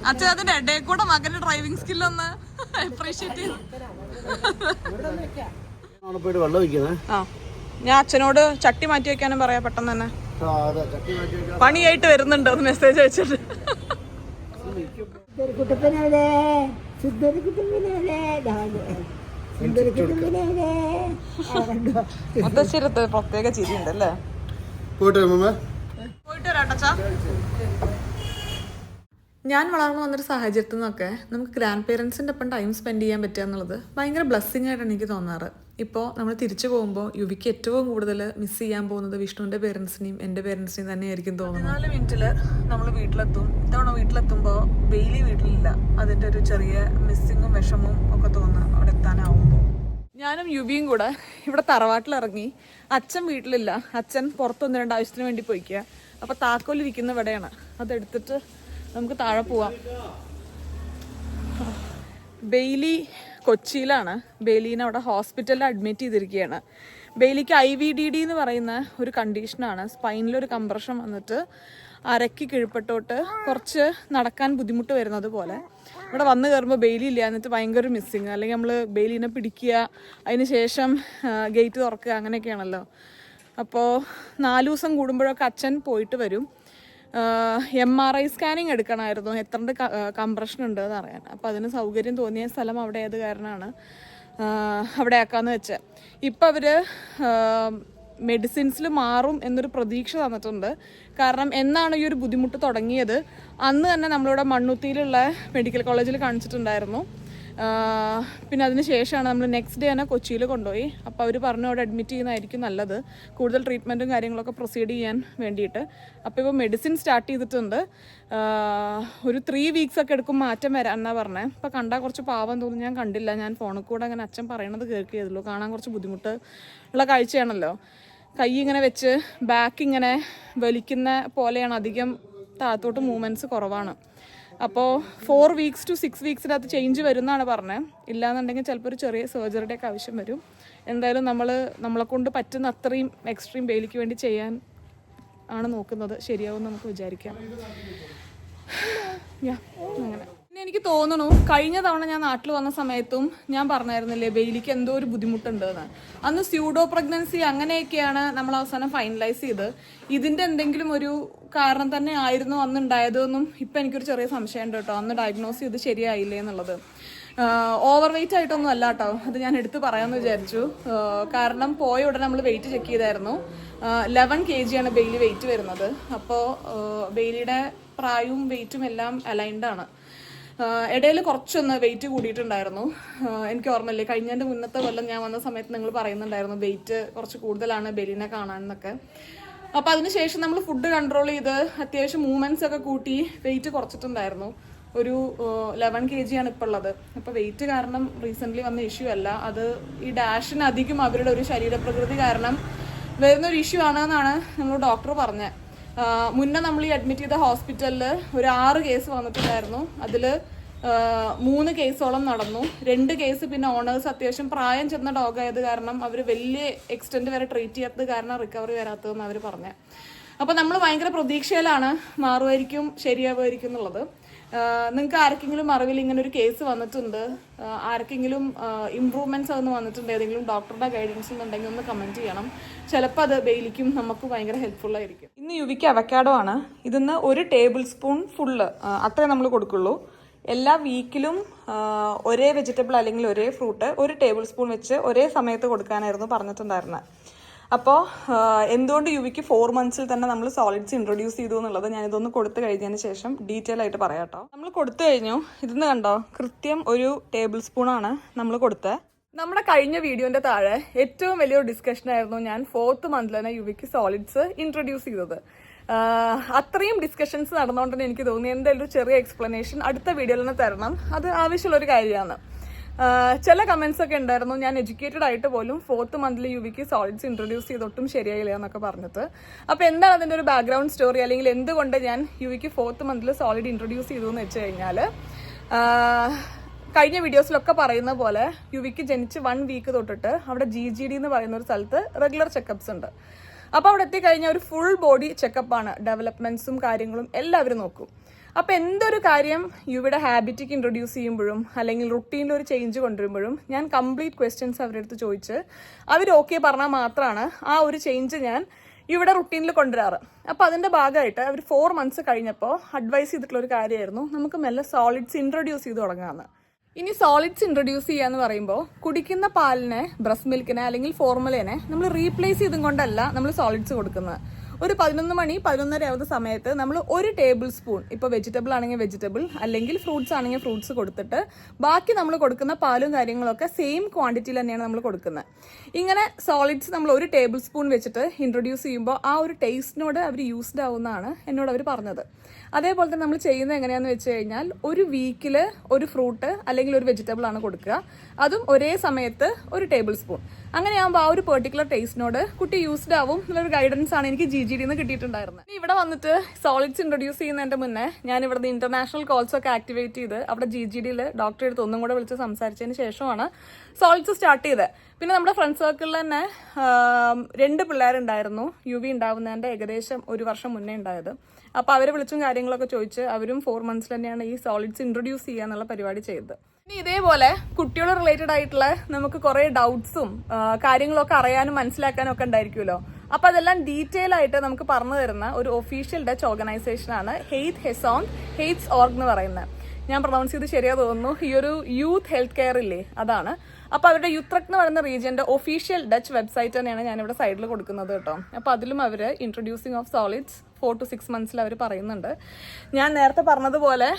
അച്ഛൻ അതിന്റെ ഇടയിൽ കൂടെ മകന്റെ ഡ്രൈവിംഗ് സ്കില്ലൊന്ന് അപ്രീഷിയേറ്റ് ചെയ്തു. ഞാൻ അച്ഛനോട് ചട്ടി മാറ്റി വെക്കാനും പറയാ പെട്ടെന്ന് തന്നെ. പണിയായിട്ട് വരുന്നുണ്ട് മെസ്സേജ് അയച്ചിട്ട്. മുത്തശ്ശേരത്ത് പ്രത്യേക ചിരിയുണ്ട് അല്ലേ? പോയിട്ട് വരാട്ടച്ചാ. ഞാൻ വളർന്നു വന്നൊരു സാഹചര്യത്തിൽ നിന്നൊക്കെ നമുക്ക് ഗ്രാൻഡ് പേരൻസിൻ്റെ ഒപ്പം ടൈം സ്പെൻഡ് ചെയ്യാൻ പറ്റുക എന്നുള്ളത് ഭയങ്കര ബ്ലെസ്സിങ് ആയിട്ടാണ് എനിക്ക് തോന്നാറ്. ഇപ്പോൾ നമ്മൾ തിരിച്ചു പോകുമ്പോൾ യുവിക്ക് ഏറ്റവും കൂടുതൽ മിസ് ചെയ്യാൻ പോകുന്നത് വിഷ്ണുവിൻ്റെ പേരൻസിനെയും എൻ്റെ പേരൻസിനെയും തന്നെയായിരിക്കും തോന്നുന്നത്. 4 മിനിറ്റിൽ നമ്മൾ വീട്ടിലെത്തും. ഇത്തവണ വീട്ടിലെത്തുമ്പോൾ ബെയിലി വീട്ടിലില്ല. അതിൻ്റെ ഒരു ചെറിയ മിസ്സിങ്ങും വിഷമവും ഒക്കെ തോന്നുക അവിടെ എത്താനാവുമ്പോൾ. ഞാനും യുവിയും കൂടെ ഇവിടെ തറവാട്ടിലിറങ്ങി. അച്ഛൻ വീട്ടിലില്ല. അച്ഛൻ പുറത്ത് 1-2 ആവശ്യത്തിന് വേണ്ടി പോയിക്കുക. അപ്പോൾ താക്കോലിരിക്കുന്ന ഇവിടെയാണ്. അതെടുത്തിട്ട് നമുക്ക് താഴെ പോവാം. ബെയിലി കൊച്ചിയിലാണ്. ബെയിലീനെ അവിടെ ഹോസ്പിറ്റലിൽ അഡ്മിറ്റ് ചെയ്തിരിക്കുകയാണ്. ബെയിലിക്ക് IVDD എന്ന് പറയുന്ന ഒരു കണ്ടീഷനാണ്. സ്പൈനിലൊരു കംപ്രഷൻ വന്നിട്ട് അരയ്ക്ക് കീഴ്പ്പെട്ടോട്ട് കുറച്ച് നടക്കാൻ ബുദ്ധിമുട്ട് വരുന്നത് പോലെ. ഇവിടെ വന്ന് കയറുമ്പോൾ ബെയിലി ഇല്ല, എന്നിട്ട് ഭയങ്കര മിസ്സിങ്. അല്ലെങ്കിൽ നമ്മൾ ബെയിലിനെ പിടിക്കുക, അതിന് ശേഷം ഗേറ്റ് തുറക്കുക, അങ്ങനെയൊക്കെയാണല്ലോ. അപ്പോൾ 4 ദിവസം കൂടുമ്പോഴൊക്കെ അച്ഛൻ പോയിട്ട് വരും. MRI സ്കാനിങ് എടുക്കണമായിരുന്നു, എത്ര കംപ്രഷൻ ഉണ്ട് എന്ന് അറിയാൻ. അപ്പോൾ അതിന് സൗകര്യം തോന്നിയ സ്ഥലം അവിടെ ആയത് കാരണമാണ് അവിടെ ആക്കാമെന്ന് വെച്ചത്. ഇപ്പം അവർ മെഡിസിൻസിൽ മാറും എന്നൊരു പ്രതീക്ഷ തന്നിട്ടുണ്ട്. കാരണം എന്നാണ് ഈ ഒരു ബുദ്ധിമുട്ട് തുടങ്ങിയത് അന്ന് തന്നെ നമ്മളിവിടെ മണ്ണുത്തിയിലുള്ള മെഡിക്കൽ കോളേജിൽ കാണിച്ചിട്ടുണ്ടായിരുന്നു. പിന്നെ അതിന് ശേഷമാണ് നമ്മൾ നെക്സ്റ്റ് ഡേ തന്നെ കൊച്ചിയിൽ കൊണ്ടുപോയി. അപ്പോൾ അവർ പറഞ്ഞു അവിടെ അഡ്മിറ്റ് ചെയ്യുന്നതായിരിക്കും നല്ലത്, കൂടുതൽ ട്രീറ്റ്മെൻറ്റും കാര്യങ്ങളൊക്കെ പ്രൊസീഡ് ചെയ്യാൻ വേണ്ടിയിട്ട്. അപ്പോൾ ഇപ്പോൾ മെഡിസിൻ സ്റ്റാർട്ട് ചെയ്തിട്ടുണ്ട്. ഒരു 3 വീക്സ് ഒക്കെ എടുക്കും മാറ്റം വരാൻ എന്നാണ് പറഞ്ഞത്. ഇപ്പോൾ കണ്ടാൽ കുറച്ച് പാവം തോന്നുന്നു. ഞാൻ കണ്ടില്ല, ഞാൻ ഫോണിൽ കൂടെ അങ്ങനെ അച്ഛൻ പറയണത് കേൾക്കുകയുള്ളൂ. കാണാൻ കുറച്ച് ബുദ്ധിമുട്ട് ഉള്ള കാഴ്ചയാണല്ലോ. കൈ ഇങ്ങനെ വെച്ച് ബാക്ക് ഇങ്ങനെ വലിക്കുന്ന പോലെയാണ്, അധികം താഴത്തോട്ട് മൂവ്മെൻറ്റ്സ് കുറവാണ്. അപ്പോൾ 4 വീക്സ് to 6 വീക്സിനകത്ത് ചേഞ്ച് വരുമെന്നാണ് പറഞ്ഞത്. ഇല്ലാന്നുണ്ടെങ്കിൽ ചിലപ്പോൾ ഒരു ചെറിയ സർജറിയുടെയൊക്കെ ആവശ്യം വരും. എന്തായാലും നമ്മളെ കൊണ്ട് പറ്റുന്ന അത്രയും എക്സ്ട്രീം ബെയിലിക്ക് വേണ്ടി ചെയ്യാൻ ആണ് നോക്കുന്നത്. ശരിയാവും നമുക്ക് വിചാരിക്കാം. അങ്ങനെ പിന്നെ എനിക്ക് തോന്നുന്നു കഴിഞ്ഞ തവണ ഞാൻ നാട്ടിൽ വന്ന സമയത്തും ഞാൻ പറഞ്ഞായിരുന്നില്ലേ ബെയിലിക്ക് എന്തോ ഒരു ബുദ്ധിമുട്ടുണ്ട് എന്ന്. അന്ന് സ്യൂഡോ പ്രഗ്നൻസി അങ്ങനെയൊക്കെയാണ് നമ്മൾ അവസാനം ഫൈനലൈസ് ചെയ്ത്. ഇതിൻ്റെ എന്തെങ്കിലും ഒരു കാരണം തന്നെ ആയിരുന്നു അന്ന് ഉണ്ടായതെന്നും ഇപ്പം എനിക്കൊരു ചെറിയ സംശയം ഉണ്ട് കേട്ടോ. അന്ന് ഡയഗ്നോസ് ചെയ്ത് ശരിയായില്ലേ എന്നുള്ളത്. ഓവർ വെയിറ്റ് ആയിട്ടൊന്നും അല്ല കേട്ടോ, അത് ഞാൻ എടുത്ത് പറയാമെന്ന് വിചാരിച്ചു. കാരണം പോയ ഉടനെ നമ്മൾ വെയിറ്റ് ചെക്ക് ചെയ്തായിരുന്നു. 11 kg ആണ് ബെയിലി വെയിറ്റ് വരുന്നത്. അപ്പോൾ ബെയിലിയുടെ പ്രായവും വെയിറ്റും എല്ലാം അലൈൻഡ് ആണ്. ഇടയിൽ കുറച്ചൊന്ന് വെയിറ്റ് കൂടിയിട്ടുണ്ടായിരുന്നു. എനിക്ക് ഓർമ്മയില്ലേ, കഴിഞ്ഞതിൻ്റെ മുന്നത്തെ കൊല്ലം ഞാൻ വന്ന സമയത്ത് നിങ്ങൾ പറയുന്നുണ്ടായിരുന്നു വെയിറ്റ് കുറച്ച് കൂടുതലാണ് ബെയിലിനെ കാണാനെന്നൊക്കെ. അപ്പോൾ അതിനുശേഷം നമ്മൾ ഫുഡ് കൺട്രോൾ ചെയ്ത് അത്യാവശ്യം മൂവ്മെൻറ്റ്സ് ഒക്കെ കൂട്ടി വെയിറ്റ് കുറച്ചിട്ടുണ്ടായിരുന്നു. ഒരു 11 kg ആണ് ഇപ്പോൾ ഉള്ളത്. അപ്പോൾ വെയിറ്റ് കാരണം റീസെൻ്റ്ലി വന്ന ഇഷ്യൂ അല്ല, അത് ഈ ഡാഷിന് അധികം അവരുടെ ഒരു ശരീരപ്രകൃതി കാരണം വരുന്നൊരു ഇഷ്യൂ ആണെന്നാണ് നമ്മൾ ഡോക്ടർ പറഞ്ഞത്. മുന്നേ നമ്മൾ ഈ അഡ്മിറ്റ് ചെയ്ത ഹോസ്പിറ്റലിൽ ഒരു 6 കേസ് വന്നിട്ടുണ്ടായിരുന്നു. അതിൽ 3 കേസോളം നടന്നു. 2 കേസ് പിന്നെ ഓണേഴ്സ് അത്യാവശ്യം പ്രായം ചെന്ന ഡോഗായത് കാരണം അവർ വലിയ എക്സ്റ്റെൻറ്റ് വരെ ട്രീറ്റ് ചെയ്യാത്തത് കാരണം റിക്കവറി വരാത്തതെന്ന് അവർ പറഞ്ഞത്. അപ്പോൾ നമ്മൾ ഭയങ്കര പ്രതീക്ഷയിലാണ് മാറുമായിരിക്കും ശരിയാവുമായിരിക്കും എന്നുള്ളത്. നിങ്ങൾക്ക് ആർക്കെങ്കിലും അറിവിൽ ഇങ്ങനെ ഒരു കേസ് വന്നിട്ടുണ്ട്, ആർക്കെങ്കിലും ഇമ്പ്രൂവ്മെൻറ്റ്സ് അതൊന്ന് വന്നിട്ടുണ്ട്, ഏതെങ്കിലും ഡോക്ടറുടെ ഗൈഡൻസ് ഉണ്ടെങ്കിൽ ഒന്ന് കമൻറ്റ് ചെയ്യണം. ചിലപ്പോൾ അത് ബെയിലിക്കും നമുക്ക് ഭയങ്കര ഹെൽപ്ഫുള്ളായിരിക്കും. ഇന്ന് യുവിക്ക് അവക്കാഡോ ആണ്. ഇതിന്ന് 1 ടേബിൾ സ്പൂൺ ഫുള്ള് അത്രേ നമ്മൾ കൊടുക്കുള്ളൂ. എല്ലാ വീക്കിലും ഒരേ വെജിറ്റബിൾ അല്ലെങ്കിൽ ഒരേ ഫ്രൂട്ട് 1 ടേബിൾ സ്പൂൺ വെച്ച് ഒരേ സമയത്ത് കൊടുക്കാനായിരുന്നു പറഞ്ഞിട്ടുണ്ടായിരുന്നത്. അപ്പോൾ എന്തുകൊണ്ട് യുവിക്ക് 4 months തന്നെ നമ്മൾ സോളിഡ്സ് ഇൻട്രൊഡ്യൂസ് ചെയ്തു എന്നുള്ളത് ഞാനിതൊന്ന് കൊടുത്തു കഴിഞ്ഞതിന് ശേഷം ഡീറ്റെയിൽ ആയിട്ട് പറയാം കേട്ടോ. നമ്മൾ കൊടുത്തു കഴിഞ്ഞു. ഇതെന്ന് കണ്ടോ, കൃത്യം 1 ടേബിൾ സ്പൂണാണ് നമ്മൾ കൊടുത്തത്. നമ്മുടെ കഴിഞ്ഞ വീഡിയോന്റെ താഴെ ഏറ്റവും വലിയൊരു ഡിസ്കഷൻ ആയിരുന്നു ഞാൻ 4th മന്തിൽ തന്നെ യുവിക്ക് സോളിഡ്സ് ഇൻട്രൊഡ്യൂസ് ചെയ്തത്. അത്രയും ഡിസ്കഷൻസ് നടന്നുകൊണ്ട് തന്നെ എനിക്ക് തോന്നി എന്തായാലും ഒരു ചെറിയ എക്സ്പ്ലനേഷൻ അടുത്ത വീഡിയോയിൽ നിന്ന് തരണം, അത് ആവശ്യമുള്ളൊരു കാര്യമാണ്. ചില കമന്റ്സ് ഒക്കെ ഉണ്ടായിരുന്നു, ഞാൻ എഡ്യൂക്കേറ്റഡ് ആയിട്ട് പോലും 4th മന്തിൽ യുവിക്ക് സോളിഡ്സ് ഇൻട്രൊഡ്യൂസ് ചെയ്തൊട്ടും ശരിയായില്ല എന്നൊക്കെ പറഞ്ഞിട്ട്. അപ്പോൾ എന്താണ് അതിൻ്റെ ഒരു ബാക്ക്ഗ്രൗണ്ട് സ്റ്റോറി, അല്ലെങ്കിൽ എന്തുകൊണ്ട് ഞാൻ യുവിക്ക് 4th മന്തിൽ സോളിഡ് ഇൻട്രൊഡ്യൂസ് ചെയ്തു എന്ന് വെച്ച് കഴിഞ്ഞാൽ, കഴിഞ്ഞ വീഡിയോസിലൊക്കെ പറയുന്ന പോലെ യുവിക്ക് ജനിച്ച് 1 വീക്ക് തൊട്ടിട്ട് അവിടെ GGD എന്ന് പറയുന്ന ഒരു സ്ഥലത്ത് റെഗുലർ ചെക്കപ്സ് ഉണ്ട്. അപ്പോൾ അവിടെ എത്തിക്കഴിഞ്ഞാൽ ഒരു ഫുൾ ബോഡി ചെക്കപ്പാണ്, ഡെവലപ്മെന്റ്സും കാര്യങ്ങളും എല്ലാവരും നോക്കും. അപ്പോൾ എന്തൊരു കാര്യം യുവിയുടെ ഹാബിറ്റിക്ക് ഇൻട്രൊഡ്യൂസ് ചെയ്യുമ്പോഴും അല്ലെങ്കിൽ റുട്ടീനിൽ ഒരു ചേഞ്ച് കൊണ്ടുവരുമ്പോഴും ഞാൻ കംപ്ലീറ്റ് ക്വസ്റ്റ്യൻസ് അവരുടെ അടുത്ത് ചോദിച്ച് അവർ ഓക്കെ പറഞ്ഞാൽ മാത്രമാണ് ആ ഒരു ചേഞ്ച് ഞാൻ ഇവിടെ റുട്ടീനിൽ കൊണ്ടുവരാറ്. അപ്പോൾ അതിൻ്റെ ഭാഗമായിട്ട് അവർ 4 മന്ത്സ് കഴിഞ്ഞപ്പോൾ അഡ്വൈസ് ചെയ്തിട്ടുള്ള ഒരു കാര്യമായിരുന്നു നമുക്ക് മെല്ലെ സോളിഡ്സ് ഇൻട്രൊഡ്യൂസ് ചെയ്ത് തുടങ്ങാമെന്ന്. ഇനി സോളിഡ്സ് ഇൻട്രൊഡ്യൂസ് ചെയ്യാന്ന് പറയുമ്പോൾ കുടിക്കുന്ന പാലിനെ, ബ്രസ്റ്റ് മിൽക്കിനെ അല്ലെങ്കിൽ ഫോർമുലേനെ നമ്മൾ റീപ്ലേസ് ചെയ്തും കൊണ്ടല്ല നമ്മൾ സോളിഡ്സ് കൊടുക്കുന്നത്. ഒരു 11 മണി 11:30 ആവുന്ന സമയത്ത് നമ്മൾ 1 ടേബിൾ സ്പൂൺ, ഇപ്പോൾ വെജിറ്റബിൾ ആണെങ്കിൽ വെജിറ്റബിൾ അല്ലെങ്കിൽ ഫ്രൂട്ട്സ് ആണെങ്കിൽ ഫ്രൂട്ട്സ് കൊടുത്തിട്ട് ബാക്കി നമ്മൾ കൊടുക്കുന്ന പാലും കാര്യങ്ങളൊക്കെ സെയിം ക്വാണ്ടിറ്റിയിൽ തന്നെയാണ് നമ്മൾ കൊടുക്കുന്നത്. ഇങ്ങനെ സോളിഡ്സ് നമ്മൾ 1 ടേബിൾ സ്പൂൺ വെച്ചിട്ട് ഇൻട്രൊഡ്യൂസ് ചെയ്യുമ്പോൾ ആ ഒരു ടേസ്റ്റിനോട് അവർ യൂസ്ഡ് ആവുമെന്നാണ് എന്നോട് അവർ പറഞ്ഞത്. അതേപോലെ തന്നെ നമ്മൾ ചെയ്യുന്നത് എങ്ങനെയാണെന്ന് വെച്ച് കഴിഞ്ഞാൽ ഒരു വീക്കിൽ ഒരു ഫ്രൂട്ട് അല്ലെങ്കിൽ ഒരു വെജിറ്റബിൾ ആണ് കൊടുക്കുക, അതും ഒരേ സമയത്ത് 1 ടേബിൾ സ്പൂൺ. അങ്ങനെയാകുമ്പോൾ ആ ഒരു പെർട്ടിക്കുലർ ടേസ്റ്റിനോട് കുട്ടി യൂസ്ഡ് ആവും എന്നുള്ളൊരു ഗൈഡൻസ് ആണ് എനിക്ക് GGD നിന്ന് കിട്ടിയിട്ടുണ്ടായിരുന്നത്. ഇവിടെ വന്നിട്ട് സോളിഡ്സ് ഇൻട്രൊഡ്യൂസ് ചെയ്യുന്നതിന്റെ മുന്നേ ഞാൻ ഇവിടുന്ന് ഇന്റർനാഷണൽ കോൾസ് ഒക്കെ ആക്ടിവേറ്റ് ചെയ്ത് അവിടെ GGDയിൽ ഡോക്ടറെ അടുത്ത് ഒന്നും കൂടെ വിളിച്ച് സംസാരിച്ചതിന് ശേഷമാണ് സോളിഡ്സ് സ്റ്റാർട്ട് ചെയ്തത്. പിന്നെ നമ്മുടെ ഫ്രണ്ട് സർക്കിളിൽ തന്നെ 2 പിള്ളേരുണ്ടായിരുന്നു യുവി ഉണ്ടാവുന്നതിന്റെ ഏകദേശം 1 വർഷം മുന്നേ ഉണ്ടായത്. അപ്പോൾ അവരെ വിളിച്ചും കാര്യങ്ങളൊക്കെ ചോദിച്ച് അവരും 4 മന്ത്സിൽ തന്നെയാണ് ഈ സോളിഡ്സ് ഇൻട്രൊഡ്യൂസ് ചെയ്യുക എന്നുള്ള പരിപാടി ചെയ്തത്. ഇനി ഇതേപോലെ കുട്ടികൾ റിലേറ്റഡ് ആയിട്ടുള്ള നമുക്ക് കുറേ ഡൗട്ട്സും കാര്യങ്ങളൊക്കെ അറിയാനും മനസ്സിലാക്കാനും ഒക്കെ ഉണ്ടായിരിക്കുമല്ലോ. അപ്പോൾ അതെല്ലാം ഡീറ്റെയിൽ ആയിട്ട് നമുക്ക് പറഞ്ഞു തരുന്ന ഒരു ഒഫീഷ്യൽ ഡച്ച് ഓർഗനൈസേഷനാണ് ഹെയ്റ്റ്സ് ഓർഗ് എന്ന് പറയുന്നത്. ഞാൻ പ്രൊനൗൺസ് ചെയ്ത് ശരിയാ തോന്നുന്നു. ഈ ഒരു യൂത്ത് ഹെൽത്ത് കെയർ ഇല്ലേ, അതാണ്. അപ്പോൾ അവരുടെ യുത്രക് എന്ന് പറയുന്ന റീജിയന്റെ ഒഫീഷ്യൽ ഡച്ച് വെബ്സൈറ്റ് തന്നെയാണ് ഞാനിവിടെ സൈഡിൽ കൊടുക്കുന്നത് കേട്ടോ. അപ്പോൾ അതിലും അവർ ഇൻട്രൊഡ്യൂസിങ് ഓഫ് സോളിഡ്സ് 4 to 6 മന്ത്സിൽ അവർ പറയുന്നുണ്ട്. ഞാൻ നേരത്തെ പറഞ്ഞതുപോലെ